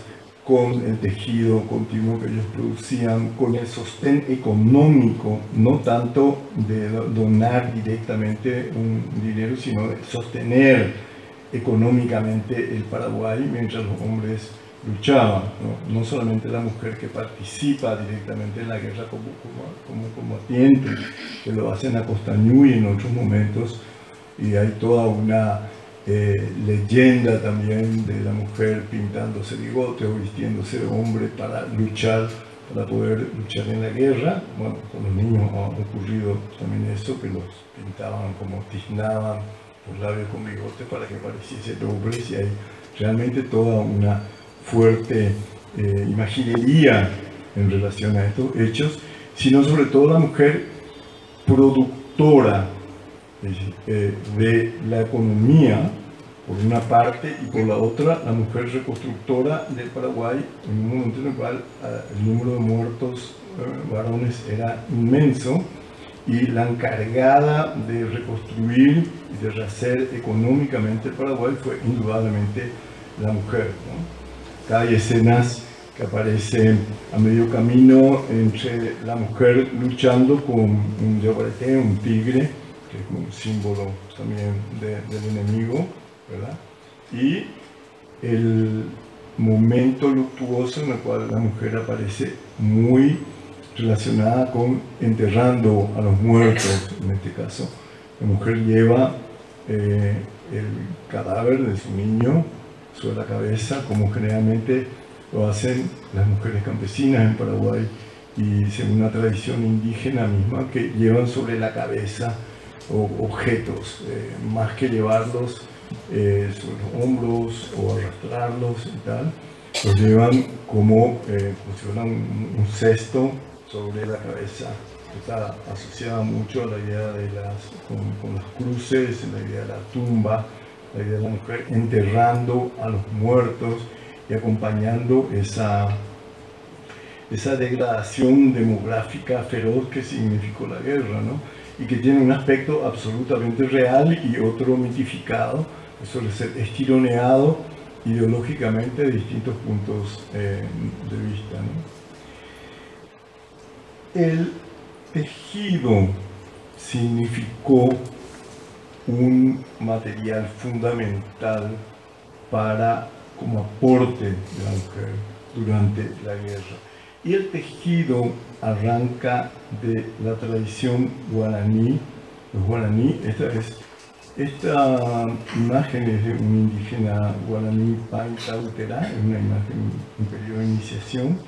con el tejido continuo que ellos producían, con el sostén económico, no tanto de donar directamente un dinero, sino de sostener económicamente el Paraguay mientras los hombres luchaban, ¿no? No solamente la mujer que participa directamente en la guerra como combatiente, que lo hacen a Costañú y en otros momentos, y hay toda una leyenda también de la mujer pintándose bigote o vistiéndose de hombre para luchar, para poder luchar en la guerra. Bueno, con los niños ha ocurrido también eso, que los pintaban como tiznaban los labios con bigote para que pareciesen hombres, y hay realmente toda una fuerte imaginería en relación a estos hechos, sino sobre todo la mujer productora de la economía, por una parte, y por la otra, la mujer reconstructora del Paraguay, en un momento en el cual el número de muertos varones era inmenso, y la encargada de reconstruir y de rehacer económicamente el Paraguay fue indudablemente la mujer, ¿no? Acá hay escenas que aparecen a medio camino entre la mujer luchando con un yaguareté, un tigre, que es un símbolo también del enemigo, ¿verdad? Y el momento luctuoso en el cual la mujer aparece muy relacionada con enterrando a los muertos. En este caso, la mujer lleva el cadáver de su niño sobre la cabeza, como generalmente lo hacen las mujeres campesinas en Paraguay, y según una tradición indígena misma, que llevan sobre la cabeza objetos, más que llevarlos sobre los hombros o arrastrarlos y tal, los llevan como si fuera un cesto sobre la cabeza. Está asociada mucho a la idea de con las cruces, la idea de la tumba, la idea de la mujer enterrando a los muertos y acompañando esa degradación demográfica feroz que significó la guerra, ¿no? Y que tiene un aspecto absolutamente real y otro mitificado, que suele ser estironeado ideológicamente de distintos puntos de vista, ¿no? El tejido significó un material fundamental como aporte de la mujer durante la guerra. Y el tejido arranca de la tradición guaraní. Los guaraní, esta imagen es de un indígena guaraní, Paitautera, es una imagen, un periodo de iniciación,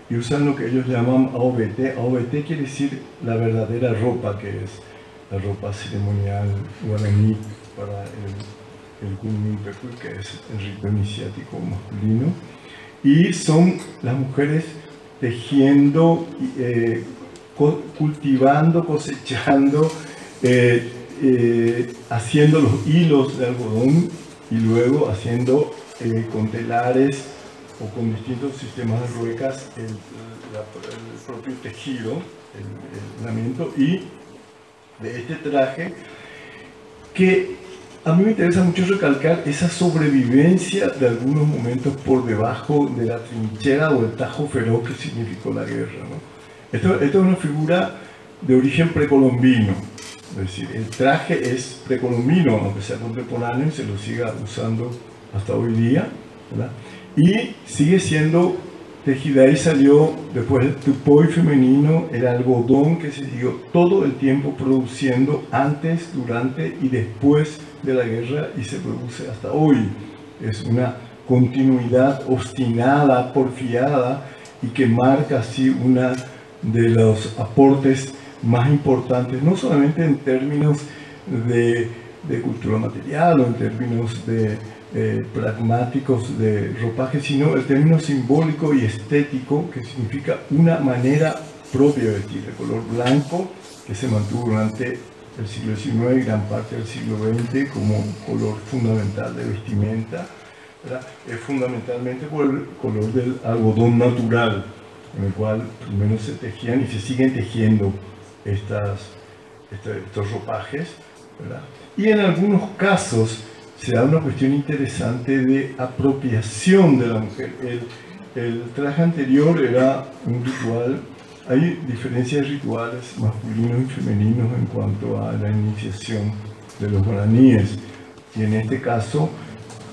y usan lo que ellos llaman AOBT. AOBT quiere decir la verdadera ropa, que es la ropa ceremonial guaraní para el Cunimpecu, que es el rito iniciático masculino, y son las mujeres tejiendo, cultivando, cosechando, haciendo los hilos de algodón y luego haciendo con telares o con distintos sistemas de ruecas el propio tejido, el ornamento y de este traje, que a mí me interesa mucho recalcar esa sobrevivencia de algunos momentos por debajo de la trinchera o el tajo feroz que significó la guerra, ¿no? Esto es una figura de origen precolombino. Es decir, el traje es precolombino, aunque sea contemporáneo, se lo siga usando hasta hoy día, ¿verdad? Y sigue siendo tejida. Ahí salió después el tupoy femenino, el algodón que se siguió todo el tiempo produciendo antes, durante y después de la guerra y se produce hasta hoy. Es una continuidad obstinada, porfiada y que marca así una de los aportes más importantes, no solamente en términos de cultura material o en términos de pragmáticos de ropaje, sino el término simbólico y estético, que significa una manera propia de vestir. El color blanco, que se mantuvo durante el siglo XIX y gran parte del siglo XX como color fundamental de vestimenta, ¿verdad? Es fundamentalmente por el color del algodón natural, con el cual primero se tejían y se siguen tejiendo estos ropajes, ¿verdad? Y en algunos casos se da una cuestión interesante de apropiación de la mujer. El traje anterior era un ritual. Hay diferencias rituales masculinos y femeninos en cuanto a la iniciación de los guaraníes. Y en este caso,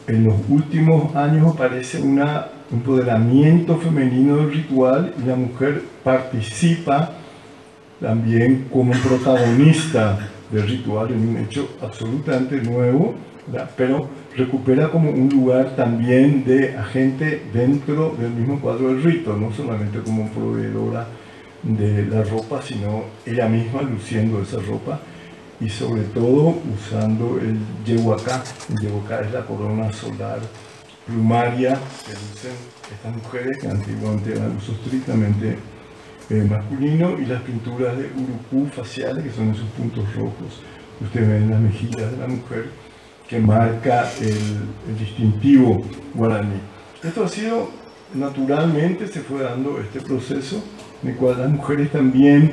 en los últimos años aparece un empoderamiento femenino del ritual y la mujer participa también como protagonista del ritual en un hecho absolutamente nuevo, ¿verdad? Pero recupera como un lugar también de agente dentro del mismo cuadro del rito, no solamente como proveedora de la ropa, sino ella misma luciendo esa ropa y sobre todo usando el yehuacá. El yehuacá es la corona solar plumaria que lucen estas mujeres, que antiguamente eran uso estrictamente masculino, y las pinturas de urucú faciales, que son esos puntos rojos que ustedes ven en las mejillas de la mujer, que marca el distintivo guaraní. Esto ha sido, naturalmente se fue dando este proceso en el cual las mujeres también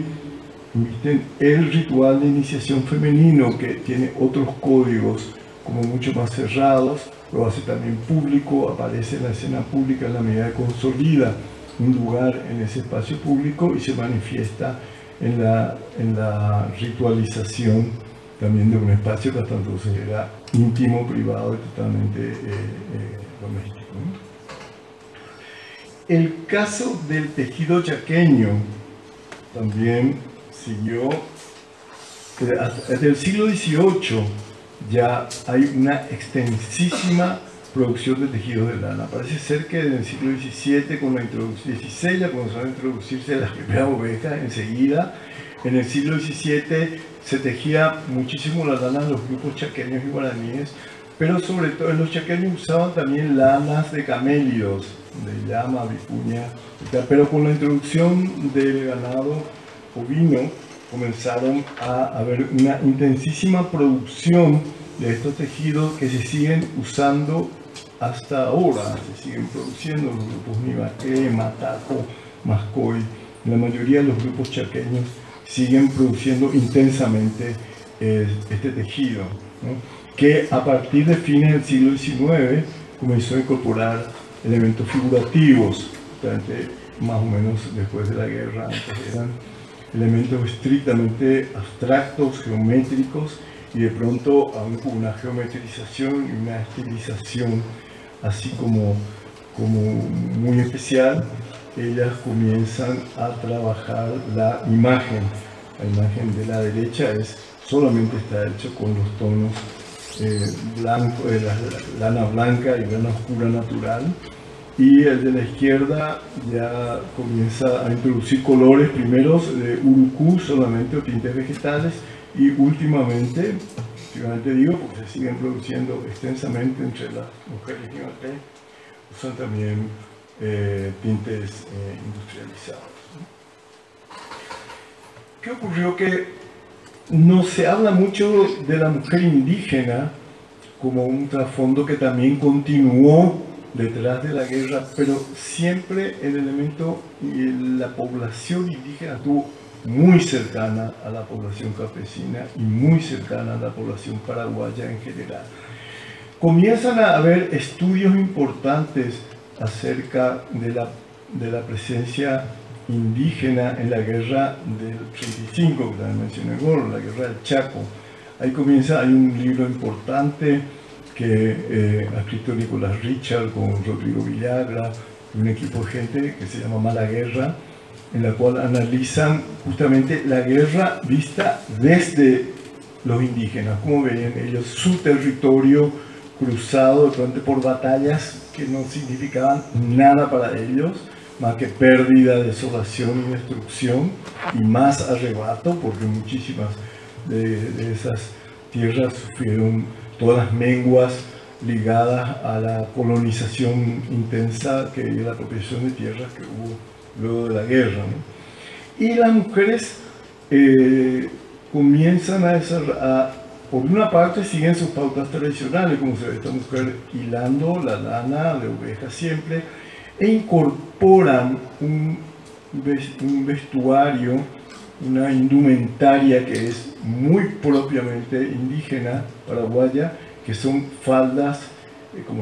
visten el ritual de iniciación femenino, que tiene otros códigos como mucho más cerrados, lo hace también público, aparece en la escena pública en la medida que consolida un lugar en ese espacio público y se manifiesta en la ritualización también de un espacio que hasta entonces era íntimo, privado y totalmente doméstico, ¿no? El caso del tejido chaqueño también siguió. Desde el siglo XVIII ya hay una extensísima producción de tejidos de lana. Parece ser que en el siglo XVII, con la introducción, XVI, ya comenzaron a introducirse las primeras ovejas enseguida. En el siglo XVII se tejía muchísimo la lana de los grupos chaqueños y guaraníes, pero sobre todo los chaqueños usaban también lanas de camélidos, de llama, vicuña, pero con la introducción del ganado ovino comenzaron a haber una intensísima producción de estos tejidos que se siguen usando hasta ahora. Se siguen produciendo los grupos Nivaqué, Mataco, Mascoy. La mayoría de los grupos chaqueños siguen produciendo intensamente este tejido, ¿no? Que a partir de fines del siglo XIX comenzó a incorporar elementos figurativos, más o menos después de la guerra. Antes eran elementos estrictamente abstractos, geométricos, y de pronto, aún con una geometrización y una estilización así como muy especial, ellas comienzan a trabajar la imagen. La imagen de la derecha solamente está hecho con los tonos blanco, la lana blanca y lana oscura natural, y el de la izquierda ya comienza a introducir colores primeros de urucú solamente o tintes vegetales, y últimamente digo, porque se siguen produciendo extensamente entre las mujeres Nivaqué, usan también tintes industrializados. ¿Qué ocurrió? Que no se habla mucho de la mujer indígena como un trasfondo que también continuó detrás de la guerra, pero siempre el elemento y la población indígena estuvo muy cercana a la población campesina y muy cercana a la población paraguaya en general. Comienzan a haber estudios importantes acerca de la presencia indígena en la guerra del 35, que también mencioné Goro, la guerra del Chaco. Ahí comienza, hay un libro importante que ha escrito Nicolás Richard con Rodrigo Villagra, un equipo de gente que se llama Mala Guerra, en la cual analizan justamente la guerra vista desde los indígenas, cómo veían ellos su territorio cruzado de pronto por batallas que no significaban nada para ellos, más que pérdida, desolación y destrucción, y más arrebato, porque muchísimas de esas tierras sufrieron todas las menguas ligadas a la colonización intensa que la apropiación de tierras que hubo luego de la guerra, ¿no? Y las mujeres comienzan a, por una parte, siguen sus pautas tradicionales, como se ve esta mujer hilando la lana de oveja siempre, e incorporan un vestuario, una indumentaria que es muy propiamente indígena, paraguaya, que son faldas,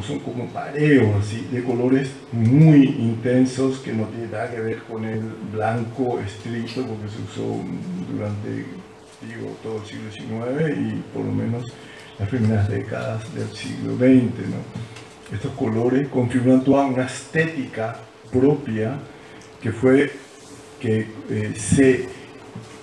son como pareos, así, de colores muy intensos, que no tienen nada que ver con el blanco estricto, porque se usó durante, todo el siglo XIX y por lo menos las primeras décadas del siglo XX, ¿no? Estos colores configuran toda una estética propia que se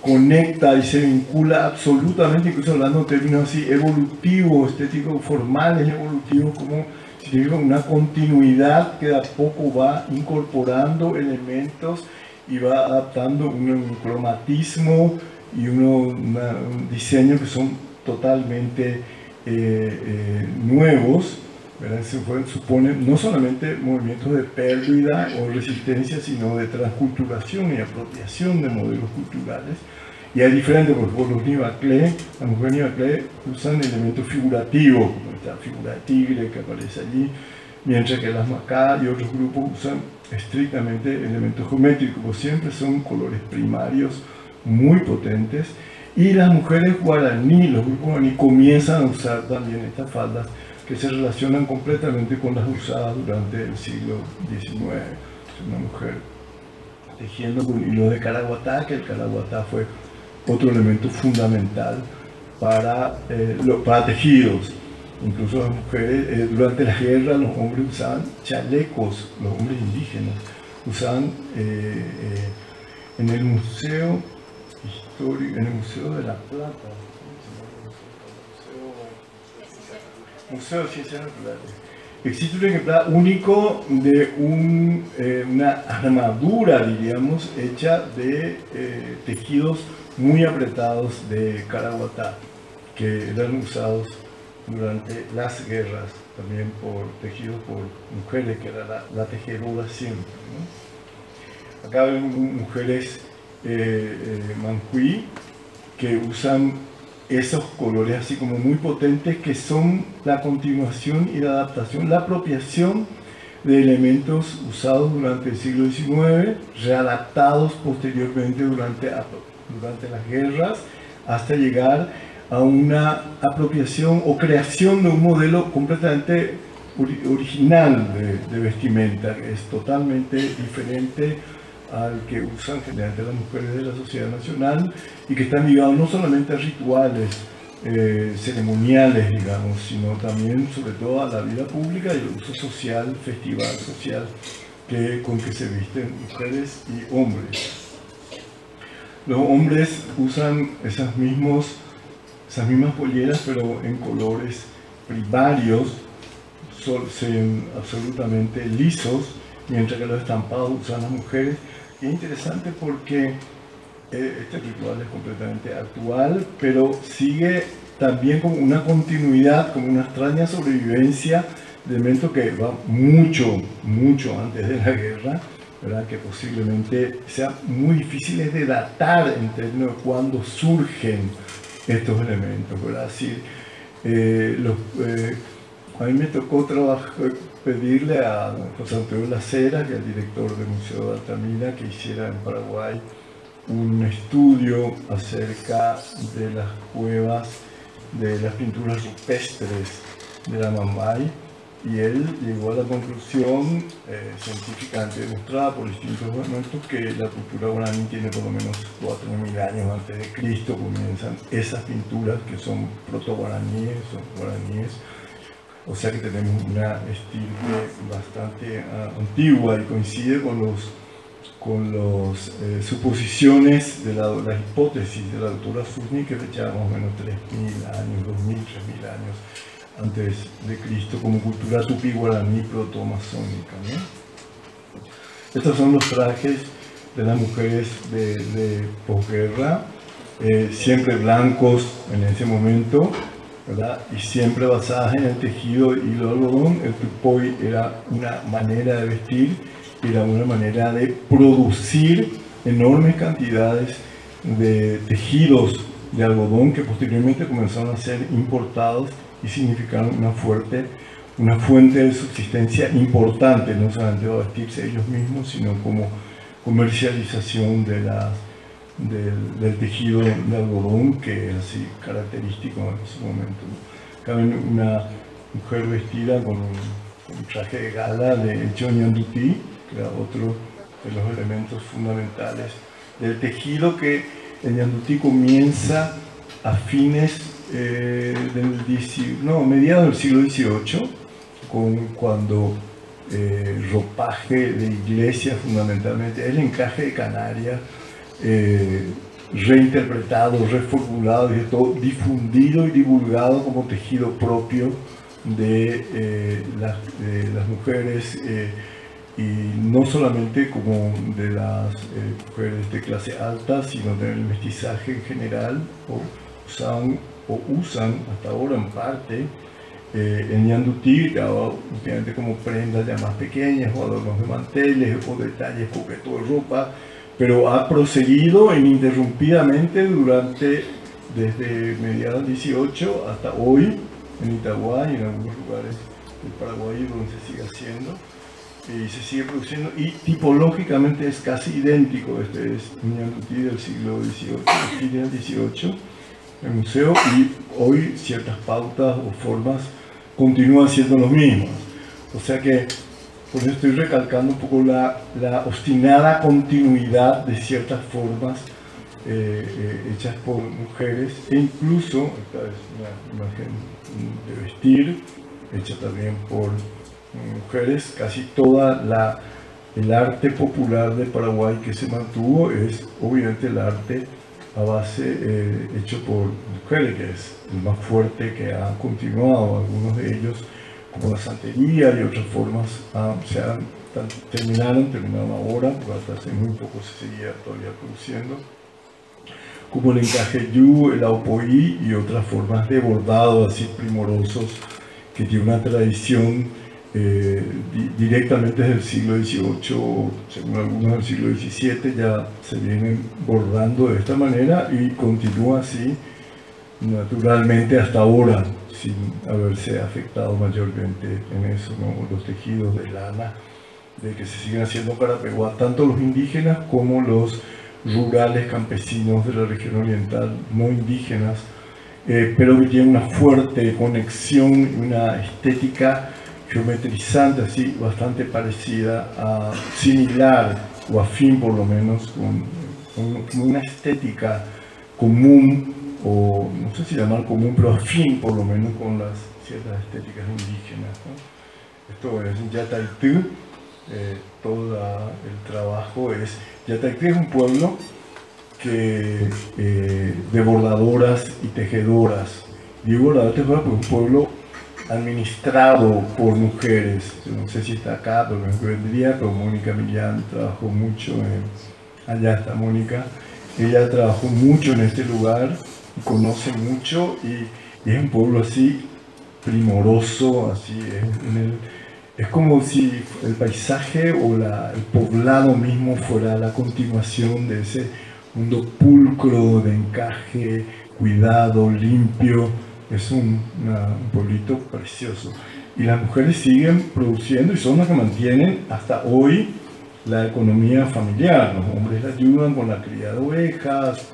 conecta y se vincula absolutamente, incluso hablando en términos así evolutivos, estéticos, formales, evolutivos, como significa una continuidad que de a poco va incorporando elementos y va adaptando un cromatismo y un diseño que son totalmente nuevos, ¿verdad? Suponen no solamente movimientos de pérdida o resistencia, sino de transculturación y apropiación de modelos culturales. Y hay diferentes, por ejemplo, los Nivaclé, las mujeres Nivaclé usan elementos figurativos, como esta figura de tigre que aparece allí, mientras que las Macá y otros grupos usan estrictamente elementos geométricos, como siempre son colores primarios muy potentes. Y las mujeres guaraní, los grupos guaraní, comienzan a usar también estas faldas que se relacionan completamente con las usadas durante el siglo XIX. Es una mujer tejiendo con hilo de caraguatá, que el caraguatá fue otro elemento fundamental para tejidos. Incluso las mujeres, durante la guerra, los hombres usaban chalecos, los hombres indígenas usaban en el Museo Histórico, en el Museo de la Plata, Museo de Ciencias Naturales, existe un ejemplar único de una armadura, diríamos, hecha de tejidos muy apretados de caraguatá, que eran usados durante las guerras, también tejidos por mujeres, que era la tejedora siempre, ¿no? Acá ven mujeres mancuí que usan esos colores así como muy potentes, que son la continuación y la adaptación, la apropiación de elementos usados durante el siglo XIX, readaptados posteriormente durante las guerras, hasta llegar a una apropiación o creación de un modelo completamente original de vestimenta, que es totalmente diferente al que usan generalmente las mujeres de la sociedad nacional, y que están ligados no solamente a rituales ceremoniales, digamos, sino también, sobre todo, a la vida pública y el uso social, festival social, con que se visten mujeres y hombres. Los hombres usan esas mismas polleras, pero en colores primarios, absolutamente lisos, mientras que los estampados usan las mujeres. Y es interesante porque este ritual es completamente actual, pero sigue también como una continuidad, como una extraña sobrevivencia de elementos que va mucho, mucho antes de la guerra, ¿verdad? Que posiblemente sean muy difíciles de datar en términos de cuándo surgen estos elementos, ¿verdad? Así, a mí me tocó pedirle a José Antonio Lacera, que es el director del Museo de Altamira, que hiciera en Paraguay un estudio acerca de las cuevas, de las pinturas rupestres de la Mambay, y él llegó a la conclusión científicamente demostrada por distintos elementos que la cultura guaraní tiene por lo menos 4.000 años antes de Cristo. Comienzan esas pinturas que son proto-guaraníes, son guaraníes. O sea que tenemos una estirpe bastante antigua y coincide con las suposiciones de las hipótesis de la doctora Susni, que fechaba más o menos 3.000 años, 2.000, 3.000 años antes de Cristo, como cultura tupi-guaraní proto-amazónica, ¿no? Estos son los trajes de las mujeres de posguerra, siempre blancos en ese momento, ¿verdad? Y siempre basadas en el tejido y el algodón. El tupoi era una manera de vestir, era una manera de producir enormes cantidades de tejidos de algodón que posteriormente comenzaron a ser importados y significaron una fuente de subsistencia importante, no solamente para vestirse ellos mismos, sino como comercialización del tejido de algodón, que es así característico en ese momento. Acá ven una mujer vestida con un traje de gala de Ñandutí, que era otro de los elementos fundamentales del tejido, que el Ñandutí comienza a fines mediados del siglo XVIII, cuando ropaje de iglesia, fundamentalmente el encaje de Canarias, reinterpretado, reformulado y todo, difundido y divulgado como tejido propio de las mujeres, y no solamente como de las mujeres de clase alta, sino del mestizaje en general. Usan hasta ahora en parte el Ñandutí, obviamente como prendas ya más pequeñas, o adornos de manteles, o detalles coquetos de ropa, pero ha proseguido ininterrumpidamente desde mediados del 18 hasta hoy en Itagüí y en algunos lugares del Paraguay donde se sigue haciendo y se sigue produciendo, y tipológicamente es casi idéntico. Este es un Ñandutí del siglo XVIII, del XVIII, el museo, y hoy ciertas pautas o formas continúan siendo los mismos. O sea que por eso estoy recalcando un poco la obstinada continuidad de ciertas formas hechas por mujeres, e incluso, esta es una imagen de vestir hecha también por mujeres. Casi toda el arte popular de Paraguay que se mantuvo es obviamente el arte a base hecho por mujeres, que es el más fuerte que ha continuado. Algunos de ellos, como la santería y otras formas, terminaron ahora, porque hasta hace muy poco se seguía todavía produciendo, como el encaje yu, el aopoí y otras formas de bordado así primorosos, que tiene una tradición directamente desde el siglo XVIII, según algunos del siglo XVII, ya se vienen bordando de esta manera y continúa así naturalmente hasta ahora, sin haberse afectado mayormente en eso, ¿no? Los tejidos de lana de que se siguen haciendo para Carapeguá, tanto los indígenas como los rurales campesinos de la región oriental, no indígenas, pero que tienen una fuerte conexión y una estética geometrizante, así bastante parecida, similar o afín por lo menos, con una estética común, o no sé si llamar común, pero afín por lo menos con las ciertas estéticas indígenas, ¿no? Esto es Yataitú. Todo el trabajo es... Yataitú es un pueblo de bordadoras y tejedoras. Digo bordadoras y tejedoras porque es un pueblo administrado por mujeres. Yo no sé si está acá, pero me vendría, pero Mónica Millán trabajó mucho allá está Mónica. Ella trabajó mucho en este lugar, conoce mucho, y es un pueblo así primoroso, así es como si el paisaje o el poblado mismo fuera la continuación de ese mundo pulcro de encaje, cuidado, limpio. Es un pueblito precioso. Y las mujeres siguen produciendo y son las que mantienen hasta hoy la economía familiar. Los hombres le ayudan con la cría de ovejas,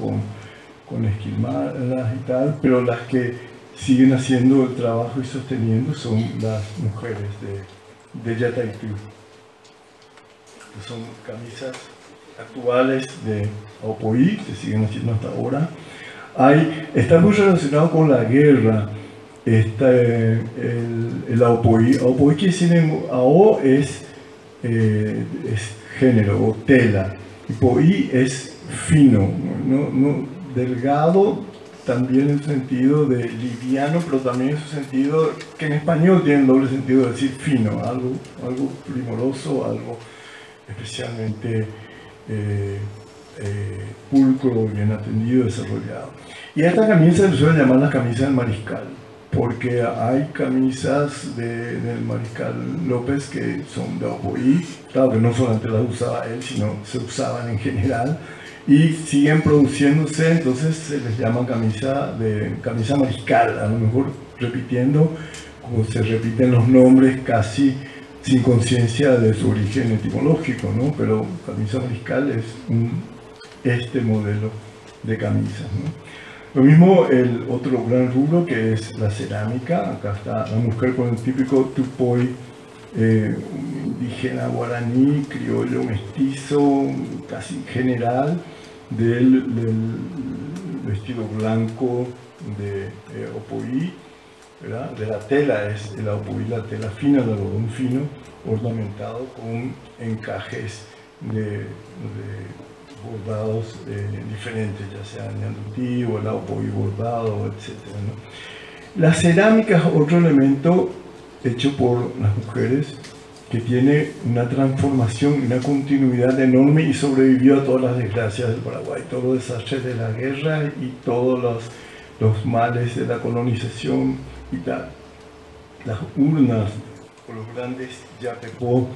con esquilmarlas y tal, pero las que siguen haciendo el trabajo y sosteniendo son las mujeres de Yataitú. Son camisas actuales de Aopoí, se siguen haciendo hasta ahora. Está muy relacionado con la guerra, el Aopoí. Aopoí quiere decir, Ao es género o tela, y Poí es fino, no delgado, también en el sentido de liviano, pero también en su sentido, que en español tiene el doble sentido de decir fino, algo primoroso, algo especialmente pulcro, bien atendido, desarrollado. Y a esta camisa se suele llamar la camisa del mariscal, porque hay camisas del mariscal López que son de Aopoí, claro que no solamente las usaba él, sino se usaban en general, y siguen produciéndose, entonces se les llama camisa mariscal, a lo mejor repitiendo como se repiten los nombres casi sin conciencia de su origen etimológico, ¿no? Pero camisa mariscal es este modelo de camisas, ¿no? Lo mismo el otro gran rubro que es la cerámica. Acá está la mujer con el típico tupoi indígena guaraní, criollo, mestizo, casi general, del vestido blanco de Aopoí, ¿verdad? De la tela es el Aopoí, la tela fina, el algodón fino, ornamentado con encajes de bordados diferentes, ya sea ñandutí o el Aopoí bordado, etc., ¿no? La cerámica es otro elemento hecho por las mujeres que tiene una transformación, una continuidad enorme y sobrevivió a todas las desgracias del Paraguay, todos los desastres de la guerra y todos los males de la colonización y tal. Las urnas o los grandes yapepó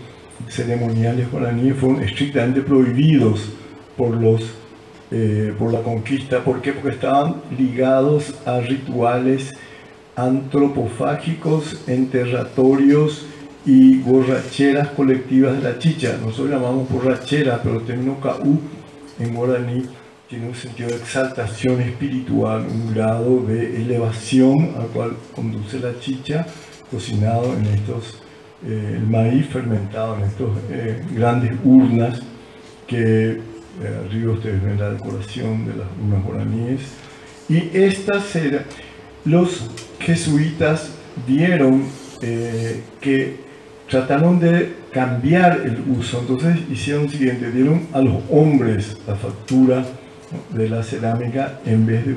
ceremoniales guaraníes fueron estrictamente prohibidos por la conquista. ¿Por qué? Porque estaban ligados a rituales antropofágicos, enterratorios y borracheras colectivas de la chicha. Nosotros llamamos borrachera, pero el término caú en guaraní tiene un sentido de exaltación espiritual, un grado de elevación al cual conduce la chicha, cocinado en estos, el maíz fermentado en estos grandes urnas que arriba ustedes ven la decoración de las urnas guaraníes. Y los jesuitas vieron que trataron de cambiar el uso, entonces hicieron lo siguiente: dieron a los hombres la factura de la cerámica en vez de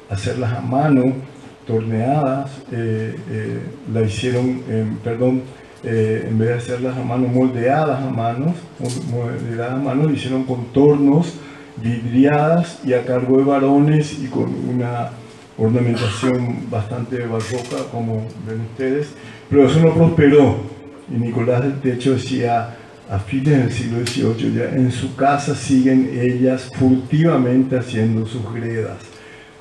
hacerlas a mano, torneadas, la hicieron, en vez de hacerlas a mano, moldeadas a mano, lo hicieron con tornos, vidriadas y a cargo de varones y con una ornamentación bastante barroca, como ven ustedes, pero eso no prosperó. Y Nicolás del Techo decía, a fines del siglo XVIII, ya en su casa siguen ellas furtivamente haciendo sus gredas.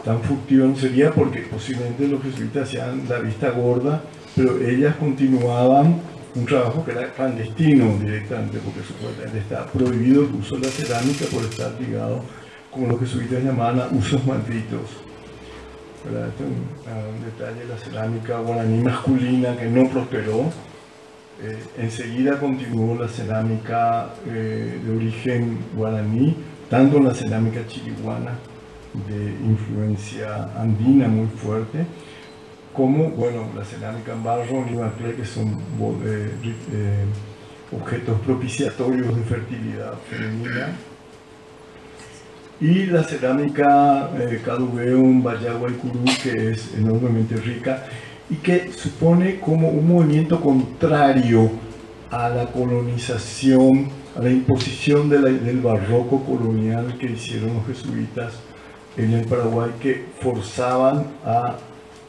Tan furtivo no sería porque posiblemente los jesuitas hacían la vista gorda, pero ellas continuaban un trabajo que era clandestino directamente, porque supuestamente está prohibido el uso de la cerámica por estar ligado, como los jesuitas llamaban, a usos malditos. Este es un detalle: la cerámica guaraní masculina que no prosperó. Enseguida continuó la cerámica de origen guaraní, tanto la cerámica chiriguana de influencia andina muy fuerte, como la cerámica en barro, Nivacle, que son objetos propiciatorios de fertilidad femenina, y la cerámica Caduveum, Bayagua y Curú, que es enormemente rica y que supone como un movimiento contrario a la colonización, a la imposición del barroco colonial que hicieron los jesuitas en el Paraguay, que forzaban a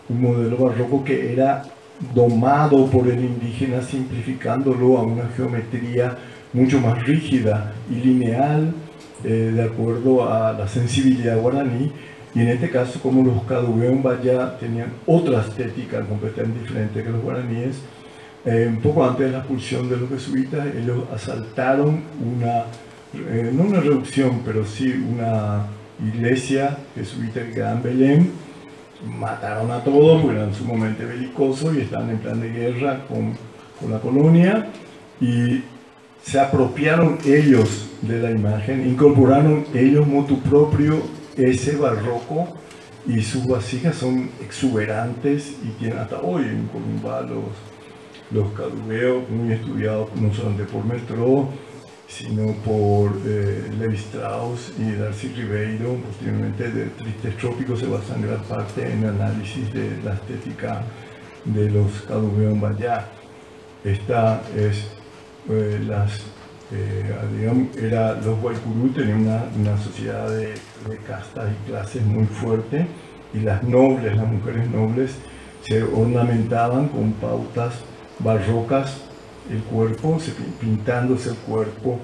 un modelo barroco que era domado por el indígena, simplificándolo a una geometría mucho más rígida y lineal, de acuerdo a la sensibilidad guaraní. Y en este caso, como los Caduveum Bayá tenían otra estética completamente diferente que los guaraníes, un poco antes de la expulsión de los jesuitas, ellos asaltaron no una reducción, pero sí una iglesia jesuita que quedaba en Belém, mataron a todos, porque eran sumamente belicosos y estaban en plan de guerra con la colonia, y se apropiaron ellos de la imagen, incorporaron ellos motu propio ese barroco, y sus vasijas son exuberantes y tienen hasta hoy en Corumbá los caduveos muy estudiados no solamente por Metro, sino por Levi Strauss y Darcy Ribeiro. Posteriormente de Tristes Trópicos se basa en gran parte en el análisis de la estética de los caduveos en Bayá. Esta es los Guaycurú tenían una sociedad de castas y clases muy fuerte, y las mujeres nobles, se ornamentaban con pautas barrocas el cuerpo, pintándose el cuerpo,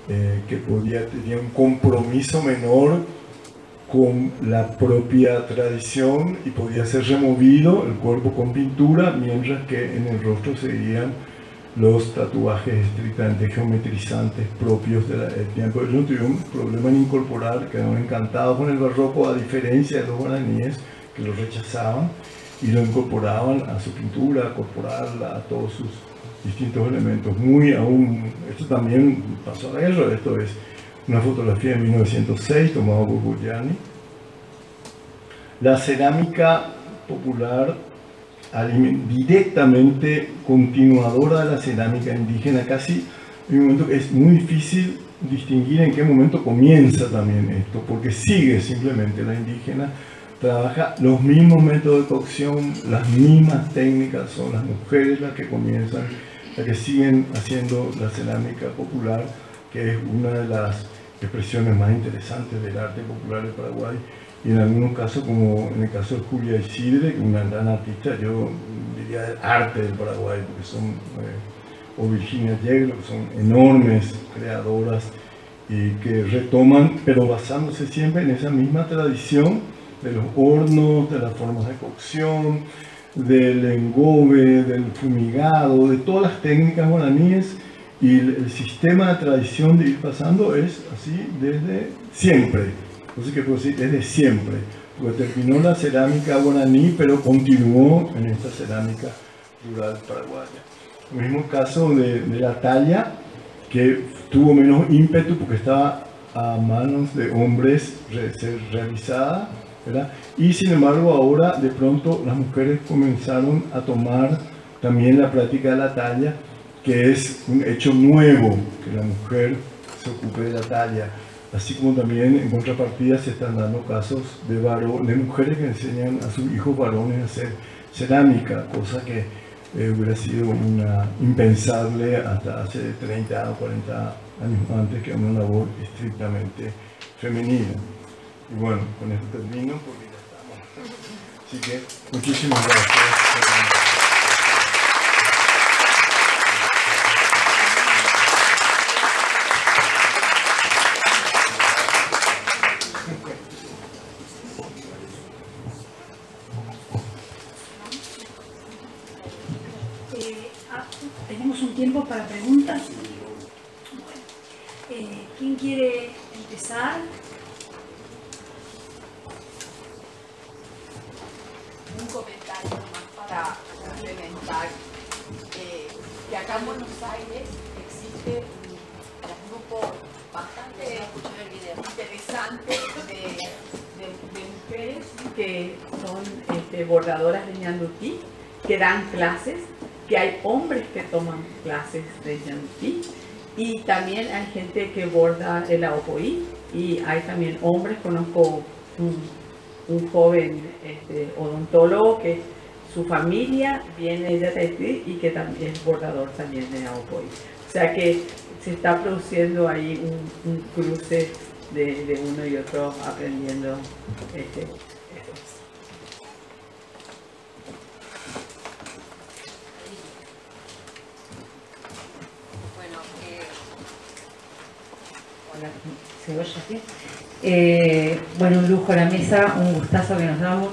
que tenía un compromiso menor con la propia tradición y podía ser removido el cuerpo con pintura, mientras que en el rostro seguían los tatuajes estrictamente geometrizantes propios del tiempo. Ellos no tuvieron un problema en incorporar, quedaron encantados con el barroco, a diferencia de los guaraníes, que lo rechazaban y lo incorporaban a su pintura corporal, a todos sus distintos elementos. Esto también pasó a la guerra. Esto es una fotografía de 1906 tomada por Giuliani. La cerámica popular, directamente continuadora de la cerámica indígena, casi en un momento que es muy difícil distinguir en qué momento comienza también esto, porque sigue simplemente la indígena, trabaja los mismos métodos de cocción, las mismas técnicas, son las mujeres las que comienzan, las que siguen haciendo la cerámica popular, que es una de las expresiones más interesantes del arte popular de Paraguay. Y en algunos casos, como en el caso de Julia Isidre, una gran artista, yo diría del arte del Paraguay, porque son, o Virginia Yeglo, que son enormes creadoras y que retoman, pero basándose siempre en esa misma tradición de los hornos, de las formas de cocción, del engobe, del fumigado, de todas las técnicas guaraníes, y el sistema de tradición de ir pasando es así desde siempre. Entonces, ¿qué puedo decir? Desde siempre, porque terminó la cerámica guaraní, pero continuó en esta cerámica rural paraguaya. El mismo caso de la talla, que tuvo menos ímpetu porque estaba a manos de hombres ser realizada, ¿verdad? Y sin embargo ahora de pronto las mujeres comenzaron a tomar también la práctica de la talla, que es un hecho nuevo, que la mujer se ocupe de la talla. Así como también en contrapartida se están dando casos de mujeres que enseñan a sus hijos varones a hacer cerámica, cosa que hubiera sido impensable hasta hace 30 o 40 años antes, que era una labor estrictamente femenina. Y bueno, con esto termino porque ya estamos. Así que muchísimas gracias. Tenemos un tiempo para preguntas. Bueno, ¿quién quiere empezar? Un comentario más para complementar. Que acá en Buenos Aires existe un grupo bastante interesante de mujeres que son bordadoras de ñandutí, que dan clases, que hay hombres que toman clases de ñandutí, y también hay gente que borda el aopoí, y hay también hombres. Conozco un joven odontólogo que su familia viene de Tahití y que también es bordador también de aopoí. O sea que se está produciendo ahí un cruce de uno y otro aprendiendo Hola, ¿se oye aquí? Bueno, un lujo la mesa, un gustazo que nos damos.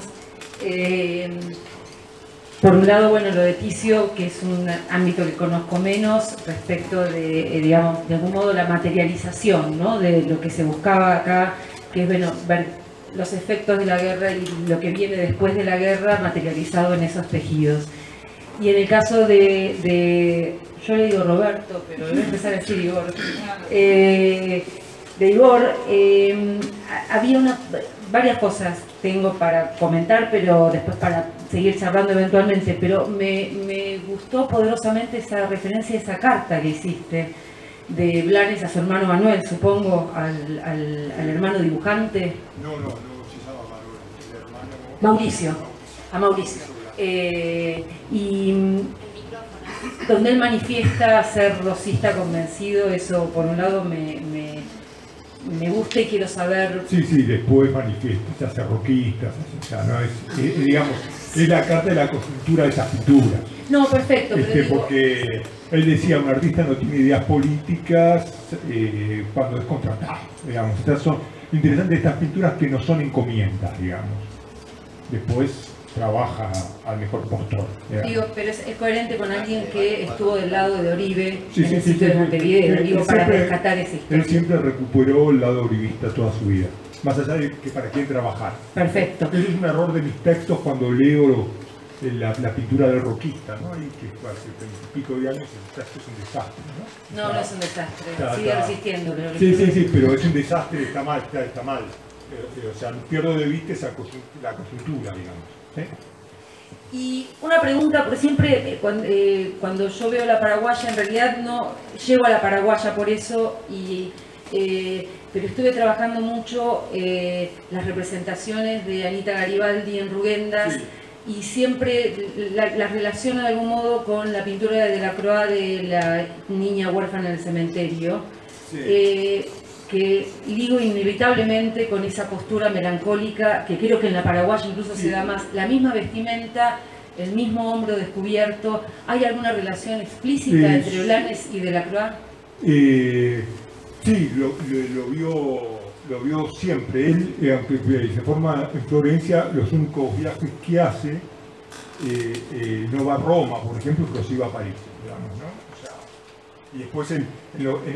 Por un lado, bueno, lo de Ticio, que es un ámbito que conozco menos respecto de, digamos, de algún modo la materialización, ¿no? De lo que se buscaba acá, que es, bueno, ver los efectos de la guerra y lo que viene después de la guerra materializado en esos tejidos. Y en el caso yo le digo Roberto, pero voy a empezar a decir Igor. De Igor, había varias cosas tengo para comentar, pero después para seguir charlando eventualmente, pero me gustó poderosamente esa referencia, esa carta que hiciste de Blanes a su hermano Manuel, supongo, al hermano dibujante. No, se llama Manuel, el hermano... Mauricio, a Mauricio. Y donde él manifiesta ser rosista convencido, eso por un lado me gusta y quiero saber... Sí, después manifiesta, se hace roquista, o sea, no es, digamos, es la carta de la coyuntura de esas pinturas. No, perfecto, pero digo... Porque él decía, un artista no tiene ideas políticas cuando es contratado, digamos. Estas son interesantes estas pinturas que no son encomiendas, digamos. Después trabaja al mejor postor. Digo, pero es coherente con alguien que estuvo del lado de Oribe, sí, en el sitio de Montevideo, digo, para rescatar ese historia. Él siempre recuperó el lado oribista toda su vida, más allá de que para quién trabajar. Perfecto. Ese es un error de mis textos cuando leo la pintura del roquista, ¿no? Y que hace 20 y pico de años el texto es un desastre, ¿no? No es un desastre, sigue resistiendo. Pero sí, pero es un desastre, está mal. O sea, pierdo de vista la coyuntura, digamos. ¿Sí? Y una pregunta, porque siempre cuando yo veo la paraguaya, en realidad no llego a la paraguaya por eso, pero estuve trabajando mucho las representaciones de Anita Garibaldi en Rugendas, sí. Y siempre la relaciono de algún modo con la pintura de Delacroix de la niña huérfana en el cementerio. Sí. Que ligo inevitablemente con esa postura melancólica, que creo que en la paraguaya incluso se da más, la misma vestimenta, el mismo hombro descubierto. ¿Hay alguna relación explícita entre Blanes y Delacroix? Sí, lo vio siempre. Él, aunque se forma en Florencia, los únicos viajes que hace, no va a Roma, por ejemplo, pero sí va a París, digamos, ¿no? Y después en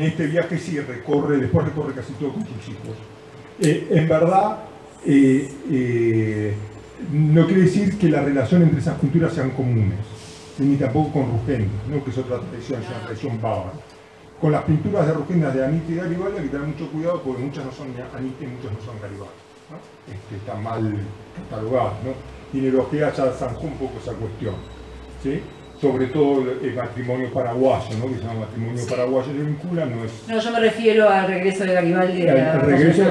este viaje sí recorre casi todo con sus hijos. En verdad, no quiere decir que la relación entre esas pinturas sean comunes, ni tampoco con Rugendas, ¿no? Que es otra tradición, es una tradición bávara. Con las pinturas de Rugendas de Anita y Garibaldi hay que tener mucho cuidado porque muchas no son Anita y muchas no son Garibaldi, ¿no? Están mal catalogadas, ¿no? Y Nerojea ya zanjó un poco esa cuestión, ¿sí? Sobre todo el matrimonio paraguayo, ¿no? Que se llama matrimonio paraguayo, se vincula, no es... No, yo me refiero al regreso de Garibaldi de la regreso,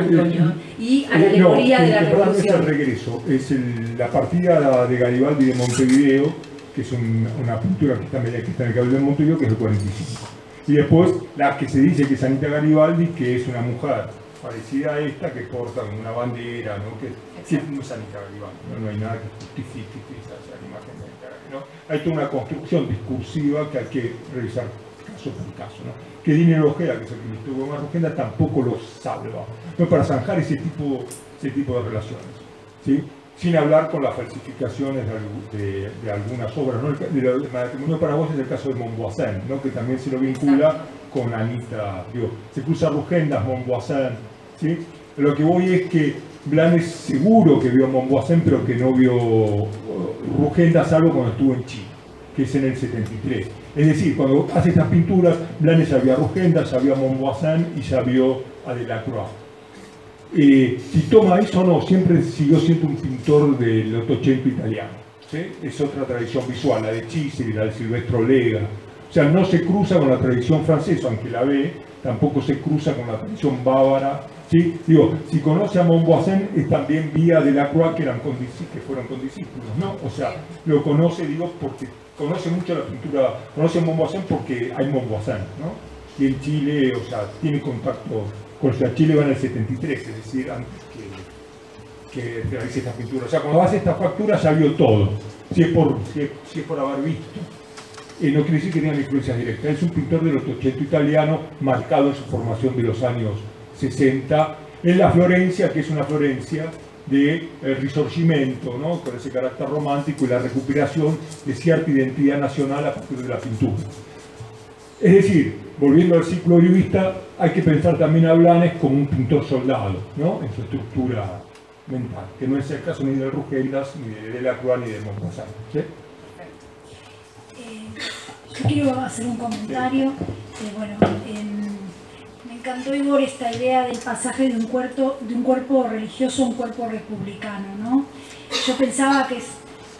y a la alegoría de la revolución. No es el regreso, es la partida de Garibaldi de Montevideo, que es una pintura que está en el Cabildo de Montevideo, que es el 45. Y después la que se dice que es Anita Garibaldi, que es una mujer parecida a esta, que porta una bandera, ¿no? Que no es Anita Garibaldi, no hay nada que justifique esa imagen de Anita Garibaldi, ¿no? Hay toda una construcción discursiva que hay que revisar caso por caso, ¿no? Que Dinero Ojeda, que es el que estuvo en Rugenda, tampoco lo salva, ¿no? Para zanjar ese tipo de relaciones, ¿sí? Sin hablar con las falsificaciones de algunas obras, ¿no? El matrimonio paraguayo es el caso de Montvoisin, ¿no? Que también se lo vincula con Anita, digo, se cruza Rugendas, Montvoisin, ¿sí? Lo que voy es que Blanes seguro que vio Montvoisin, pero que no vio Rugendas, salvo cuando estuvo en Chile, que es en el 73. Es decir, cuando hace estas pinturas, Blanes ya vio a Rugendas, ya vio a Montvoisin y ya vio a Delacroix. Si toma eso, no, siempre siguió siendo un pintor del Ottocento italiano, ¿sí? Es otra tradición visual, la de Chiseri, la de Silvestro Lega. O sea, no se cruza con la tradición francesa, aunque la ve, tampoco se cruza con la tradición bávara, ¿sí? Digo, si conoce a Montvoisin, es también vía Delacroix, que fueron condiscípulos, ¿no? O sea, lo conoce, digo, porque conoce mucho la pintura, conoce a Montvoisin porque hay Montvoisin, ¿no? Y en Chile, o sea, tiene contacto. Con Chile va en el 73, es decir, antes que realice esta pintura. O sea, cuando hace esta factura ya vio todo. Si es por haber visto, no quiere decir que tenga influencias directas. Es un pintor del Ottocento italiano, marcado en su formación de los años 60, en la Florencia, que es una Florencia del Risorgimento, ¿no? Con ese carácter romántico y la recuperación de cierta identidad nacional a partir de la pintura. Es decir, volviendo al ciclo oribista, hay que pensar también a Blanes como un pintor soldado, ¿no? En su estructura mental, que no es el caso ni de Rugendas, ni de Delacroix, ni de Montpasant. ¿Sí? Yo quiero hacer un comentario. Me encantó, Igor, esta idea del pasaje de un cuerpo religioso a un cuerpo republicano, ¿no? Yo pensaba que es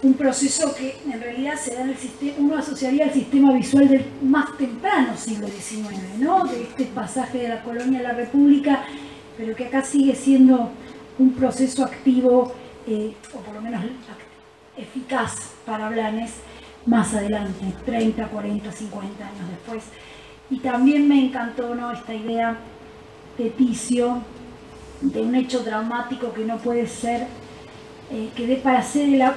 un proceso que en realidad se da en el sistema, uno asociaría al sistema visual del más temprano siglo XIX, ¿no? De este pasaje de la colonia a la república, pero que acá sigue siendo un proceso activo, o por lo menos eficaz para Blanes, más adelante, 30, 40, 50 años después. Y también me encantó, ¿no?, esta idea de Ticio, de un hecho dramático que no puede ser,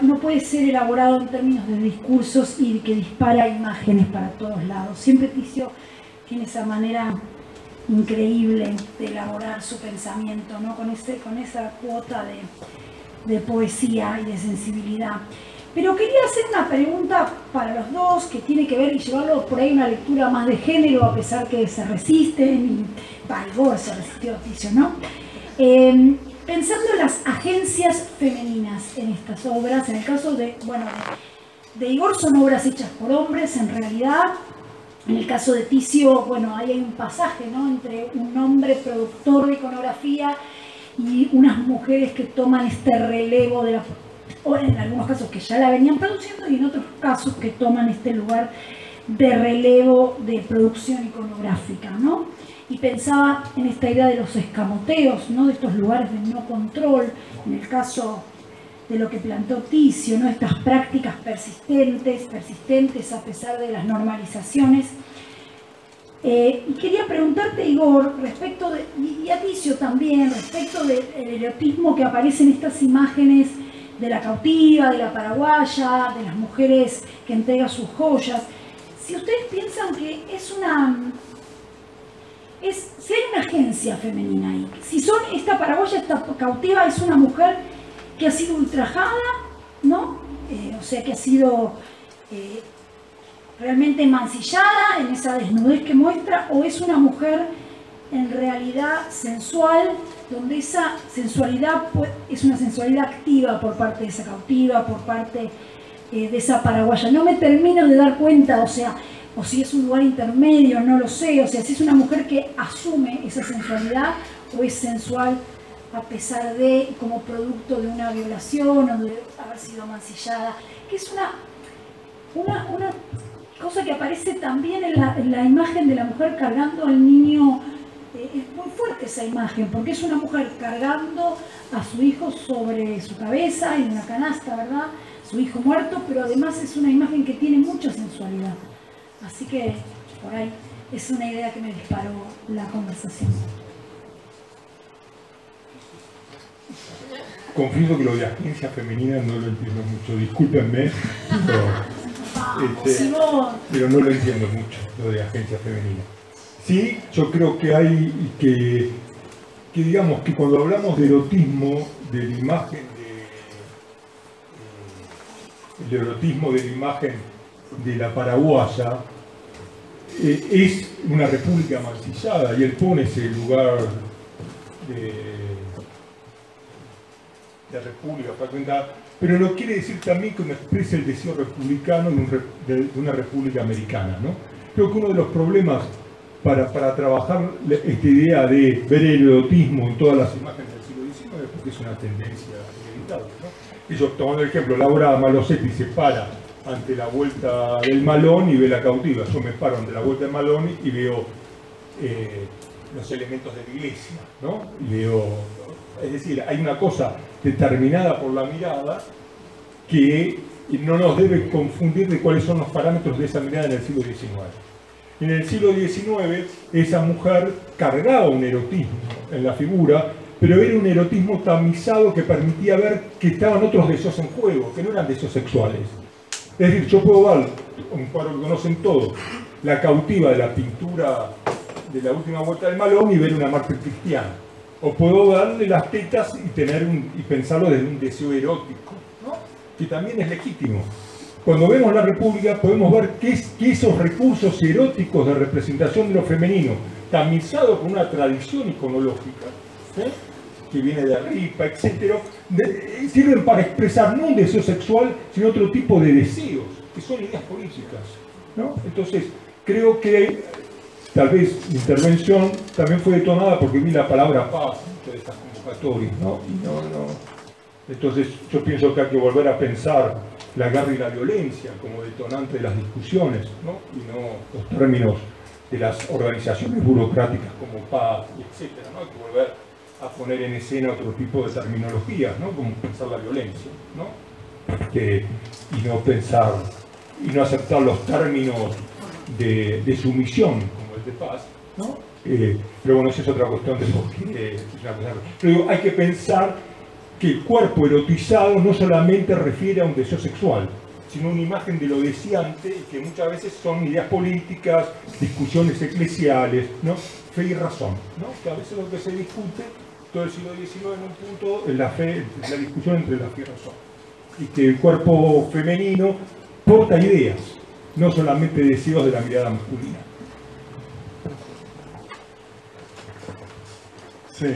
no puede ser elaborado en términos de discursos y que dispara imágenes para todos lados. Siempre Ticio tiene esa manera increíble de elaborar su pensamiento, ¿no?, con esa cuota de poesía y de sensibilidad. Pero quería hacer una pregunta para los dos que tiene que ver y llevarlo por ahí una lectura más de género, a pesar que se resisten, y Igor se resistió a Ticio, ¿no? Pensando en las agencias femeninas en estas obras, en el caso de Igor son obras hechas por hombres en realidad. En el caso de Ticio, ahí hay un pasaje, ¿no?, entre un hombre productor de iconografía y unas mujeres que toman este relevo de o en algunos casos que ya la venían produciendo y en otros casos que toman este lugar de relevo de producción iconográfica, ¿no? Y pensaba en esta idea de los escamoteos, ¿no?, de estos lugares de no control, en el caso de lo que planteó Ticio, ¿no?, estas prácticas persistentes a pesar de las normalizaciones. Y quería preguntarte, Igor, respecto de, y a Ticio también, respecto del erotismo que aparece en estas imágenes de la cautiva, de la paraguaya, de las mujeres que entregan sus joyas. Si ustedes piensan que si hay una agencia femenina ahí, si esta paraguaya, esta cautiva es una mujer que ha sido ultrajada, ¿no? O sea, que ha sido realmente mancillada en esa desnudez que muestra, o es una mujer en realidad sensual, donde esa sensualidad es una sensualidad activa por parte de esa cautiva, por parte de esa paraguaya. No me termino de dar cuenta, o si es un lugar intermedio, no lo sé, si es una mujer que asume esa sensualidad o es sensual a pesar de, como producto de una violación o de haber sido mancillada, que es una cosa que aparece también en la imagen de la mujer cargando al niño. Es muy fuerte esa imagen, porque es una mujer cargando a su hijo sobre su cabeza en una canasta, ¿verdad? Su hijo muerto, pero además es una imagen que tiene mucha sensualidad. Así que por ahí es una idea que me disparó la conversación. Confieso que lo de agencia femenina no lo entiendo mucho, discúlpenme, pero no lo entiendo mucho, lo de agencia femenina. Sí, yo creo que hay que digamos que cuando hablamos de erotismo, de la imagen el erotismo de la imagen de la paraguaya, es una república mancillada, y él pone ese lugar de república fragmentada, pero no quiere decir también que uno exprese el deseo republicano de una república americana, ¿no? Creo que uno de los problemas para trabajar esta idea de ver el erotismo en todas las imágenes del siglo XIX, porque es una tendencia inevitable, ¿no? Ellos, tomando el ejemplo, Laura Malosetti se para ante la vuelta del Malón y ve la cautiva. Yo me paro ante la vuelta del Malón y veo los elementos de la iglesia, ¿no? Y veo, es decir, hay una cosa determinada por la mirada que no nos debe confundir de cuáles son los parámetros de esa mirada en el siglo XIX. En el siglo XIX, esa mujer cargaba un erotismo en la figura, pero era un erotismo tamizado que permitía ver que estaban otros deseos en juego, que no eran deseos sexuales. Es decir, yo puedo dar, un cuadro que conocen todos, la cautiva de la pintura de la última vuelta del Malón y ver una mártir cristiana. O puedo darle las tetas y pensarlo desde un deseo erótico, ¿no?, que también es legítimo. Cuando vemos la República podemos ver que esos recursos eróticos de representación de lo femenino, tamizados por una tradición iconológica, ¿sí?, que viene de arriba, etc., sirven para expresar no un deseo sexual, sino otro tipo de deseos, que son ideas políticas, ¿no? Entonces, creo que tal vez mi intervención también fue detonada porque vi la palabra paz en estas convocatorias, ¿no? Entonces, yo pienso que hay que volver a pensar la guerra y la violencia como detonante de las discusiones, ¿no? Y no los términos de las organizaciones burocráticas como paz, etc., ¿no? Hay que volver a poner en escena otro tipo de terminologías, ¿no? Como pensar la violencia, ¿no? Y no pensar, y no aceptar los términos de sumisión, como el de paz, ¿no? Pero bueno, esa es otra cuestión de por qué. Pero digo, hay que pensar que el cuerpo erotizado no solamente refiere a un deseo sexual, sino una imagen de lo deseante, que muchas veces son ideas políticas, discusiones eclesiales, ¿no? Fe y razón, ¿no? Que a veces lo que se discute todo el siglo XIX en un punto es la fe, la discusión entre la fe y razón. Y que el cuerpo femenino porta ideas, no solamente deseos de la mirada masculina. Sí,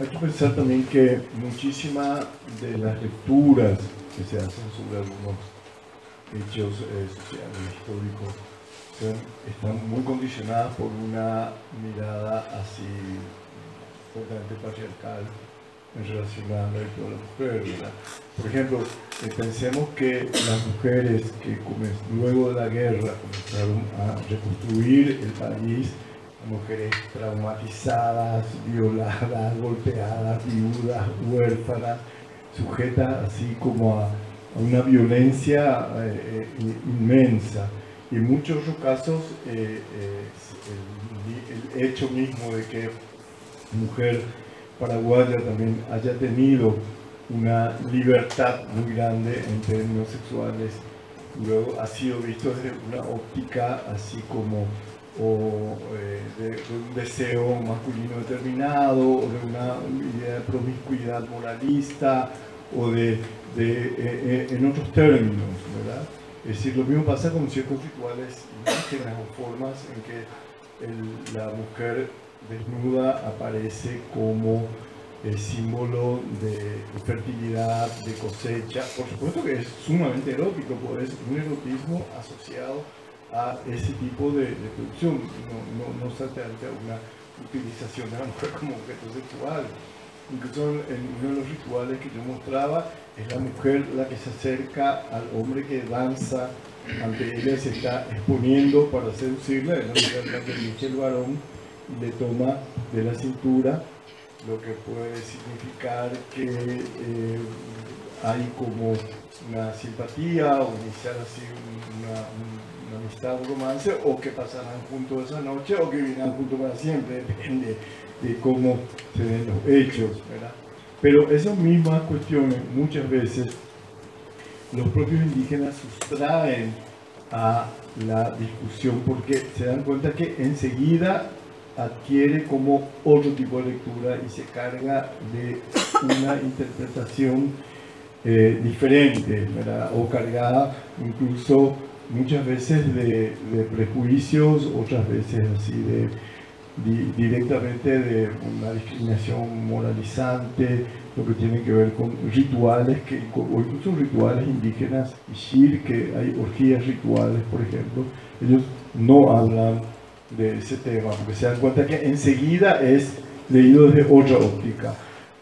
hay que pensar también que muchísimas de las lecturas que se hacen sobre algunos hechos sociales, históricos, están muy condicionadas por una mirada así fuertemente patriarcal en relación a la derecho de la mujer, ¿verdad? Por ejemplo, pensemos que las mujeres que luego de la guerra comenzaron a reconstruir el país, mujeres traumatizadas, violadas, golpeadas, viudas, huérfanas, sujetas así como a una violencia inmensa. Y en muchos otros casos el hecho mismo de que mujer paraguaya también haya tenido una libertad muy grande en términos sexuales, luego ha sido visto desde una óptica así como de un deseo masculino determinado, o de una idea de promiscuidad moralista, o en otros términos, ¿verdad? Es decir, lo mismo pasa con ciertos rituales indígenas o formas en que la mujer desnuda aparece como símbolo de fertilidad, de cosecha. Por supuesto que es sumamente erótico, pues es un erotismo asociado a ese tipo de producción, no solamente a una utilización de la mujer como objeto sexual. Incluso en uno de los rituales que yo mostraba, es la mujer la que se acerca al hombre que danza ante ella, se está exponiendo para seducirla, es la mujer la que elige el varón y le toma de la cintura, lo que puede significar que hay como una simpatía o iniciar así una amistad, un romance, o que pasarán juntos esa noche o que vivirán juntos para siempre, depende de cómo se den los hechos, ¿verdad? Pero esas mismas cuestiones muchas veces los propios indígenas sustraen a la discusión porque se dan cuenta que enseguida adquiere como otro tipo de lectura y se carga de una interpretación diferente, ¿verdad? O cargada incluso muchas veces de prejuicios, otras veces así directamente de una discriminación moralizante, lo que tiene que ver con rituales, o incluso rituales indígenas, Ishir, que hay orgías rituales, por ejemplo, ellos no hablan de ese tema, porque se dan cuenta que enseguida es leído desde otra óptica.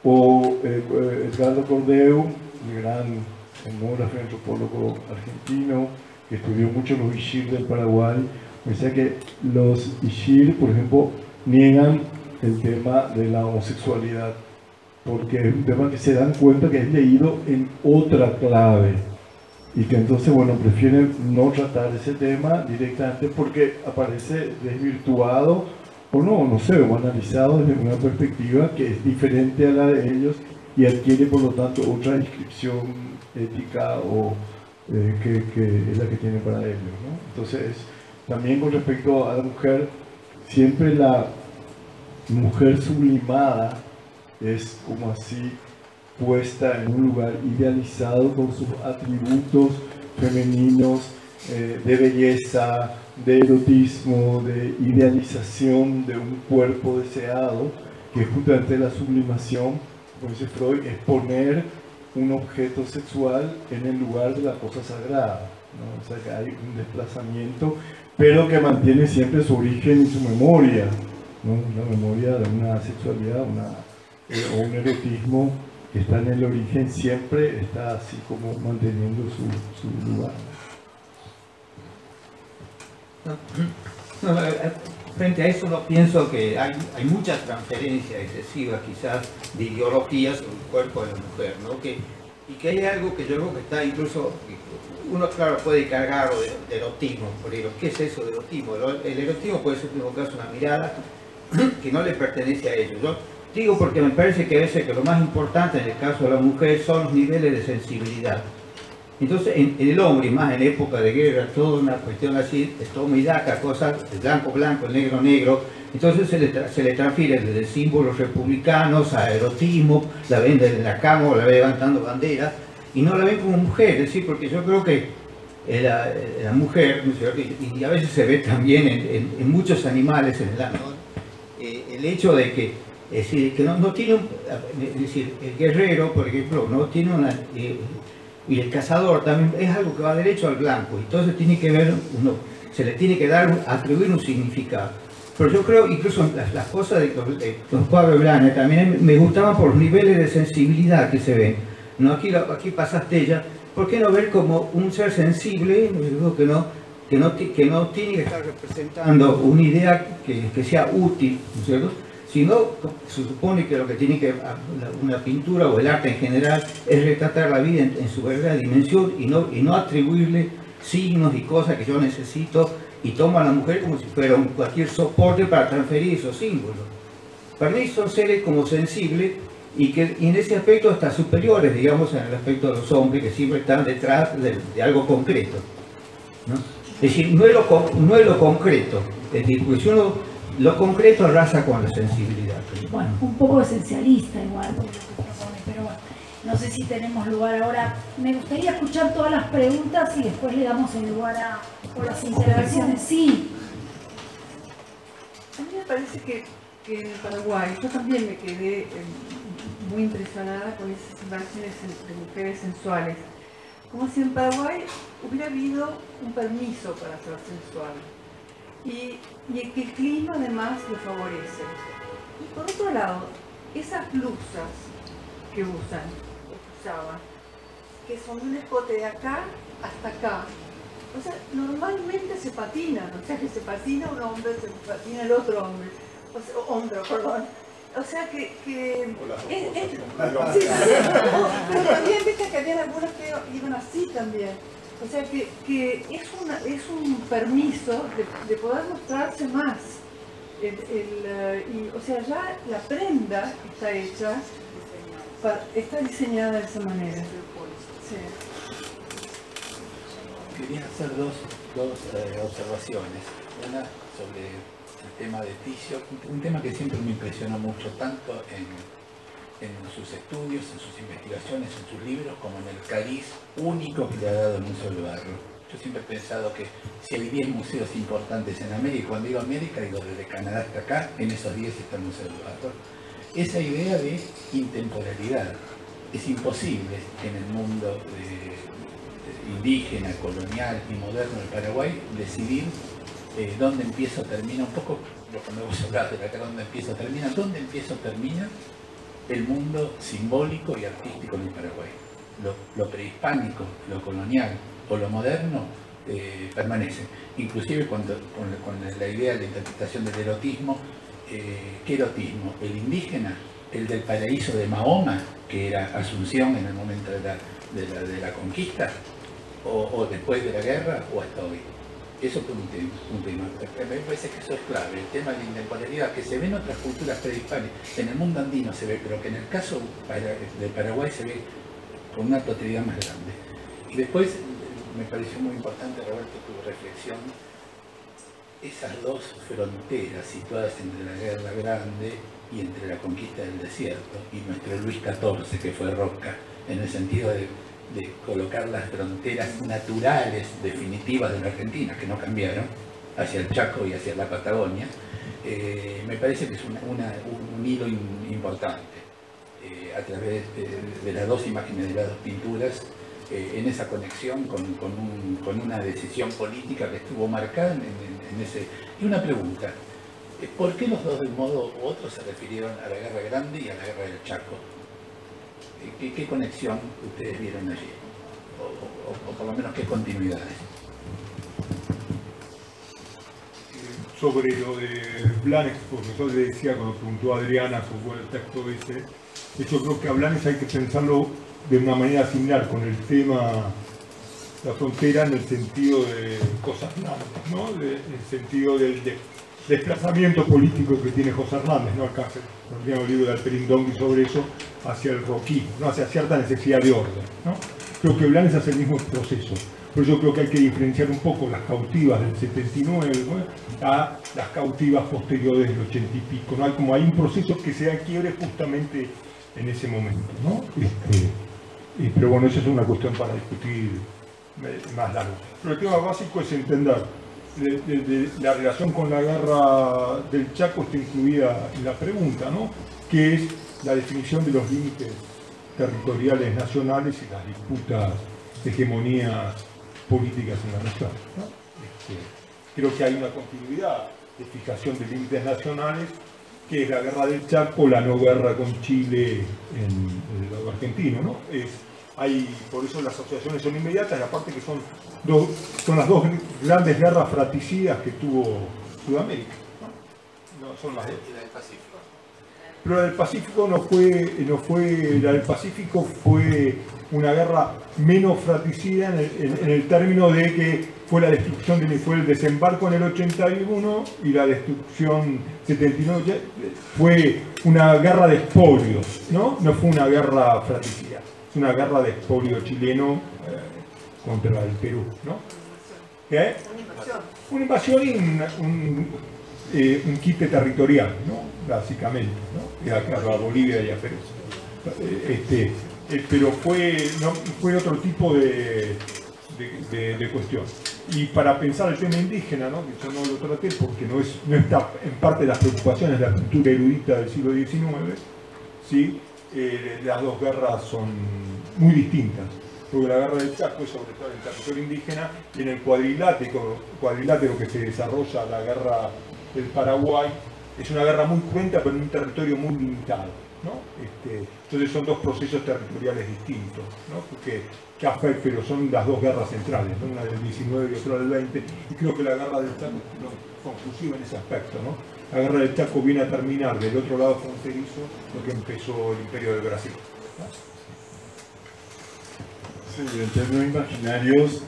O Edgardo Cordeu, el gran etnógrafo, antropólogo argentino, que estudió mucho los Ishir del Paraguay, decía que los Ishir, por ejemplo, niegan el tema de la homosexualidad, porque es un tema que se dan cuenta que es leído en otra clave, y que entonces, bueno, prefieren no tratar ese tema directamente porque aparece desvirtuado o no sé, o analizado desde una perspectiva que es diferente a la de ellos y adquiere por lo tanto otra inscripción ética o que es la que tiene para ellos, ¿no? Entonces, también con respecto a la mujer, siempre la mujer sublimada es como así puesta en un lugar idealizado con sus atributos femeninos de belleza, de erotismo, de idealización de un cuerpo deseado, que justamente la sublimación, como dice Freud, es poner un objeto sexual en el lugar de la cosa sagrada, ¿no? O sea que hay un desplazamiento, pero que mantiene siempre su origen y su memoria, ¿no? La memoria de una sexualidad o un erotismo que está en el origen, siempre está así como manteniendo su lugar. Frente a eso, no pienso que hay mucha transferencia excesiva quizás de ideologías sobre el cuerpo de la mujer, ¿no? Y que hay algo que yo creo que está incluso, uno claro puede cargarlo de erotismo, porque ¿qué es eso de erotismo? El erotismo puede ser en un caso una mirada que no le pertenece a ellos. Yo digo porque me parece que a veces que lo más importante en el caso de la mujer son los niveles de sensibilidad. Entonces, en el hombre, más en época de guerra, toda una cuestión así, de toma y daca, cosas de blanco, blanco, negro, negro. Entonces se le transfiere desde símbolos republicanos a erotismo, la ven en la cama o la ven levantando banderas, y no la ven como mujer, es decir, porque yo creo que la mujer, ¿no es cierto? Y a veces se ve también en muchos animales, el hecho de que, es decir, que no tiene, es decir, el guerrero, por ejemplo, no tiene una... y el cazador también es algo que va derecho al blanco, entonces tiene que ver, se le tiene que atribuir un significado. Pero yo creo, incluso las cosas de los cuadros blancos también me gustaban por los niveles de sensibilidad que se ven. ¿No? Aquí pasaste ella, ¿por qué no ver como un ser sensible, que no tiene que estar representando una idea que sea útil, ¿no es cierto? Sino se supone que lo que tiene que una pintura o el arte en general es retratar la vida en su verdadera dimensión y no atribuirle signos y cosas que yo necesito y toma a la mujer como si fuera cualquier soporte para transferir esos símbolos. Para mí son seres como sensibles y en ese aspecto hasta superiores, digamos, en el aspecto de los hombres que siempre están detrás de algo concreto, ¿no? Es decir, no es lo concreto, es decir, porque si uno lo concreto arrasa con la sensibilidad. Bueno, un poco esencialista igual por lo que propone, pero bueno, no sé si tenemos lugar ahora. Me gustaría escuchar todas las preguntas y después le damos el lugar a las intervenciones. Sí. A mí me parece que en Paraguay, yo también me quedé muy impresionada con esas imágenes de mujeres sensuales. Como si en Paraguay hubiera habido un permiso para ser sensual. Y que el clima además lo favorece. Y por otro lado, esas blusas que usaban, que son un escote de acá hasta acá, o sea, normalmente se patinan, o sea, que se patina un hombre, se patina el otro hombre, o sea que sí, pero también viste que había algunas que iban así también. O sea que es un permiso de poder mostrarse más. O sea, ya la prenda está hecha, está diseñada de esa manera. Sí. Quería hacer dos observaciones. Una sobre el tema de Ticio, un tema que siempre me impresionó mucho, tanto en sus estudios, en sus investigaciones, en sus libros, como en el cariz único que le ha dado el Museo del Barro. Yo siempre he pensado que si hay 10 museos importantes en América, cuando digo América, digo desde Canadá hasta acá, en esos 10 está el Museo del Barro. Esa idea de intemporalidad es imposible en el mundo indígena, colonial y moderno del Paraguay decidir dónde empieza o termina, un poco lo que me vos hablás de acá, dónde empieza o termina, dónde empieza o termina el mundo simbólico y artístico en el Paraguay. Lo prehispánico, lo colonial o lo moderno permanece. Inclusive con la idea de la interpretación del erotismo, ¿qué erotismo? ¿El indígena? ¿El del paraíso de Mahoma, que era Asunción en el momento de la conquista? ¿O después de la guerra? ¿O hasta hoy? Eso fue un tema. Me parece que eso es clave, el tema de la intemporalidad, que se ve en otras culturas prehispánicas. En el mundo andino se ve, pero que en el caso del Paraguay se ve con una totalidad más grande. Y después me pareció muy importante, Roberto, tu reflexión, esas dos fronteras situadas entre la Guerra Grande y entre la conquista del desierto y nuestro Luis XIV, que fue Roca, en el sentido de colocar las fronteras naturales definitivas de la Argentina, que no cambiaron, hacia el Chaco y hacia la Patagonia, me parece que es un hilo importante a través de las dos imágenes, de las dos pinturas, en esa conexión con una decisión política que estuvo marcada en ese... Y una pregunta, ¿por qué los dos de un modo u otro se refirieron a la Guerra Grande y a la Guerra del Chaco? ¿Qué conexión ustedes vieron allí? O por lo menos, ¿qué continuidades? Sobre lo de Blanes, profesor le decía cuando preguntó a Adriana sobre el texto ese, yo creo que a Blanes hay que pensarlo de una manera similar con el tema la frontera en el sentido de José Hernández, ¿no? En el sentido del desplazamiento político que tiene José Hernández, ¿no? Acá se nos un libro de Alperín Dongui sobre eso, hacia el roquismo, ¿no? Hacia cierta necesidad de orden, ¿no? Creo que Blanes hace el mismo proceso. Pero yo creo que hay que diferenciar un poco las cautivas del 79, ¿no? A las cautivas posteriores del 80 y pico, ¿no? Hay un proceso que se da quiebre justamente en ese momento, ¿no? Pero bueno, esa es una cuestión para discutir más largo. Pero el tema básico es entender la relación con la guerra del Chaco, está incluida en la pregunta, ¿no? Que es la definición de los límites territoriales nacionales y las disputas de hegemonías políticas en la región, ¿no? Creo que hay una continuidad de fijación de límites nacionales, que es la guerra del Chaco, la no guerra con Chile en el lado argentino, ¿no? Por eso las asociaciones son inmediatas, y aparte que son las dos grandes guerras fratricidas que tuvo Sudamérica, ¿no? Son las dos. Pero la del Pacífico la del Pacífico fue una guerra menos fratricida en el término de que fue la destrucción, fue el desembarco en el 81 y la destrucción 79, fue una guerra de expolios, ¿no? No fue una guerra fratricida, es una guerra de expolio chileno contra el Perú, ¿no? ¿Qué? Una invasión y un quite territorial, ¿no? Básicamente, ¿no? A Bolivia y a Perú. Pero fue otro tipo de cuestión. Y para pensar el tema indígena, ¿no? Que yo no lo traté porque no está en parte de las preocupaciones de la cultura erudita del siglo XIX, ¿sí? Las dos guerras son muy distintas. Porque la guerra del Chaco es sobre todo en el territorio indígena, y en el cuadrilátero que se desarrolla la guerra del Paraguay, es una guerra muy cruenta pero en un territorio muy limitado, ¿no? Entonces son dos procesos territoriales distintos, ¿no? Pero son las dos guerras centrales, ¿no? Una del 19 y otra del 20, y creo que la guerra del Chaco es conclusiva en ese aspecto, ¿no? La guerra del Chaco viene a terminar del otro lado fronterizo lo que empezó el Imperio del Brasil, ¿no? Sí, en términos imaginarios,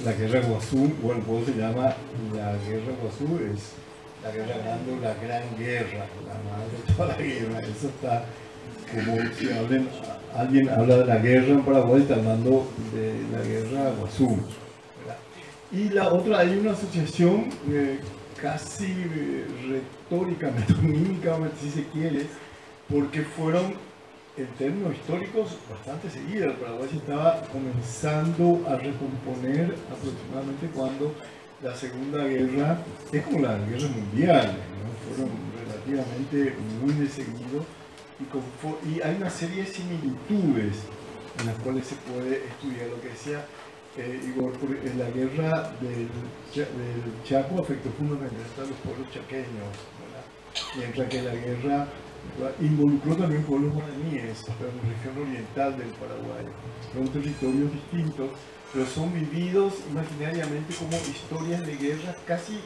la guerra Guazú, o el juego se llama la guerra Guazú, es la guerra grande o la gran guerra, la madre de toda la guerra. Eso está como si alguien habla de la guerra en Paraguay, está hablando de la guerra Guazú, ¿verdad? Y la otra, hay una asociación casi retórica, metonímica, si se quiere, porque fueron en términos históricos bastante seguidas. El Paraguay se estaba comenzando a recomponer aproximadamente cuando la Segunda Guerra, es como las guerras mundiales, ¿no? Fueron relativamente muy de seguido, y hay una serie de similitudes en las cuales se puede estudiar lo que decía Igor. La guerra del Chaco afectó fundamentalmente a los pueblos chaqueños, ¿verdad? Mientras que la guerra involucró también pueblos guaraníes, pero en la región oriental del Paraguay. Son territorios distintos, pero son vividos imaginariamente como historias de guerra, casi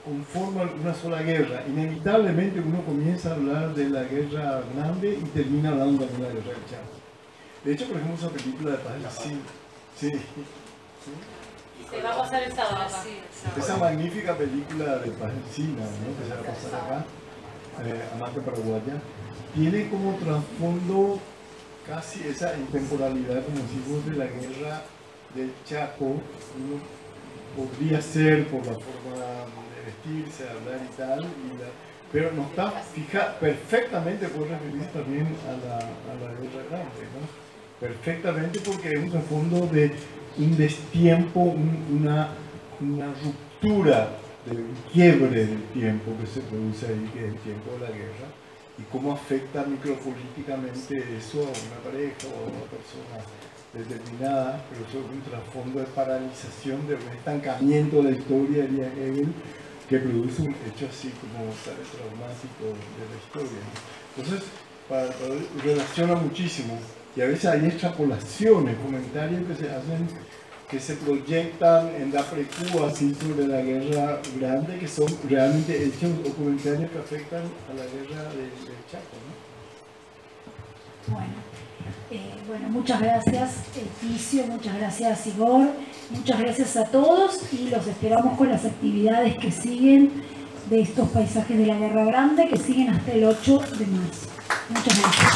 conforman una sola guerra. Inevitablemente uno comienza a hablar de la guerra grande y termina hablando también de la guerra del Chaco. De hecho, por ejemplo, esa película de Paz del Cine, sí. Se va a pasar el sábado. Esa magnífica película de Paz del Cine, ¿no? Que se va a pasar acá, Amante Paraguaya, tiene como trasfondo casi esa intemporalidad, como decimos, de la guerra del Chaco. Uno podría ser por la forma de vestirse, de hablar y tal, pero no está fija perfectamente, puede referirse también a la guerra grande, ¿no? Perfectamente, porque es un trasfondo de un destiempo, una ruptura un quiebre del tiempo que se produce ahí, que es el tiempo de la guerra, y cómo afecta micropolíticamente eso a una pareja o a una persona determinada, pero sobre un trasfondo de paralización, de un estancamiento de la historia, diría Hegel, que produce un hecho así como tan traumático de la historia. Entonces, relaciona muchísimo, y a veces hay extrapolaciones, comentarios que se hacen, que se proyectan en la precúa así sobre la guerra grande, que son realmente hechos o comentarios que afectan a la guerra del Chaco, ¿no? Bueno, muchas gracias Ticio, muchas gracias Igor, muchas gracias a todos y los esperamos con las actividades que siguen de estos paisajes de la Guerra Grande, que siguen hasta el 8 de marzo. Muchas gracias.